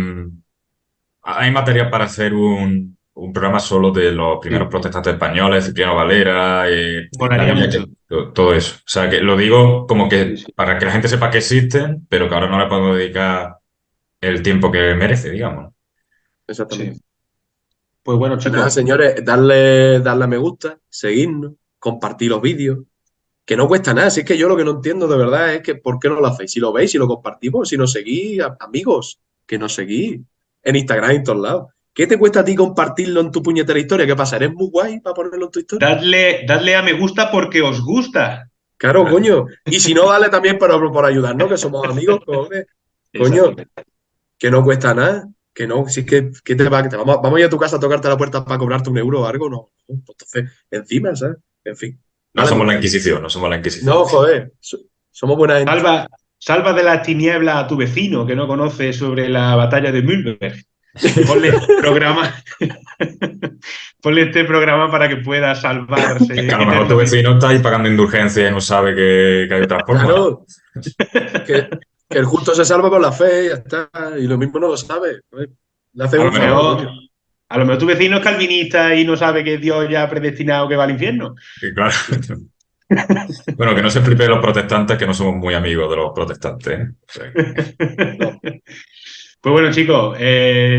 Speaker 2: hay material para hacer un programa solo de los primeros
Speaker 1: Sí,
Speaker 2: protestantes españoles, Cipriano Valera, la
Speaker 1: molaría
Speaker 2: Villa,
Speaker 1: mucho.
Speaker 2: todo eso. O sea, que lo digo como
Speaker 1: Sí,
Speaker 2: que
Speaker 1: sí.
Speaker 2: para que la gente sepa que existen, pero que ahora no le podemos dedicar el tiempo que merece, digamos.
Speaker 3: Exactamente.
Speaker 1: Sí. Pues bueno,
Speaker 3: Pues nada,
Speaker 1: chicos,
Speaker 3: señores, darle a me gusta, seguirnos, compartir los vídeos, que no cuesta nada. Si es que yo lo que no entiendo de verdad es que ¿por qué no lo hacéis? Si lo veis, si lo compartimos, si nos seguís, amigos, que nos seguís en Instagram y en todos lados. ¿Qué te cuesta a ti compartirlo en tu puñetera historia? ¿Qué pasa? ¿Eres muy guay para ponerlo en tu historia?
Speaker 1: dadle a me gusta porque os gusta.
Speaker 3: Claro, coño. Y si no, dale también por ayudarnos, que somos amigos, cojones. Coño,
Speaker 1: Exactamente.
Speaker 3: que no cuesta nada. Que no, si es que te va, vamos a ir a tu casa a tocarte la puerta para cobrarte un euro o algo, no. Pues entonces, encima, ¿sabes? En fin.
Speaker 2: No
Speaker 3: Dale me
Speaker 2: somos la
Speaker 3: gusta.
Speaker 2: Inquisición, no somos la Inquisición.
Speaker 3: No, joder. Somos buena gente.
Speaker 1: Salva de la tiniebla a tu vecino que no conoce sobre la batalla de Mühlberg. Ponle este programa, ponle este programa para que pueda
Speaker 2: Es que
Speaker 1: salvarse
Speaker 2: a lo mejor tu
Speaker 1: eternamente.
Speaker 2: vecino está ahí pagando indulgencia y no sabe que hay otra forma, ¿no?
Speaker 3: Claro, que el justo se salva con la fe, ya está. Y lo mismo no lo sabe. Joder. Le hace
Speaker 1: A lo
Speaker 3: un favor,
Speaker 1: mejor,
Speaker 3: coño.
Speaker 1: a lo mejor tu vecino es calvinista y no sabe que Dios ya ha predestinado que va al infierno.
Speaker 2: Y claro. Bueno, que no se flipe los protestantes, que no somos muy amigos de los protestantes, ¿eh? O sea,
Speaker 3: No.
Speaker 1: Pues bueno, chicos,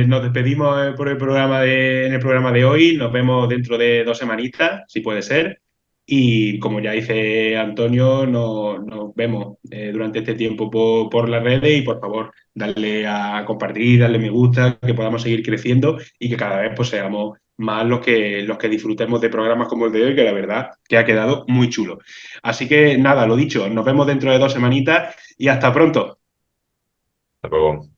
Speaker 1: nos despedimos por en el programa de hoy. Nos vemos dentro de 2 semanitas, si puede ser. Y como ya dice Antonio, nos vemos durante este tiempo por las redes y por favor, darle a compartir, darle me gusta, que podamos seguir creciendo y que cada vez pues seamos más los que disfrutemos de programas como el de hoy, que la verdad que ha quedado muy chulo. Así que nada, lo dicho, nos vemos dentro de 2 semanitas y hasta pronto.
Speaker 2: hasta luego.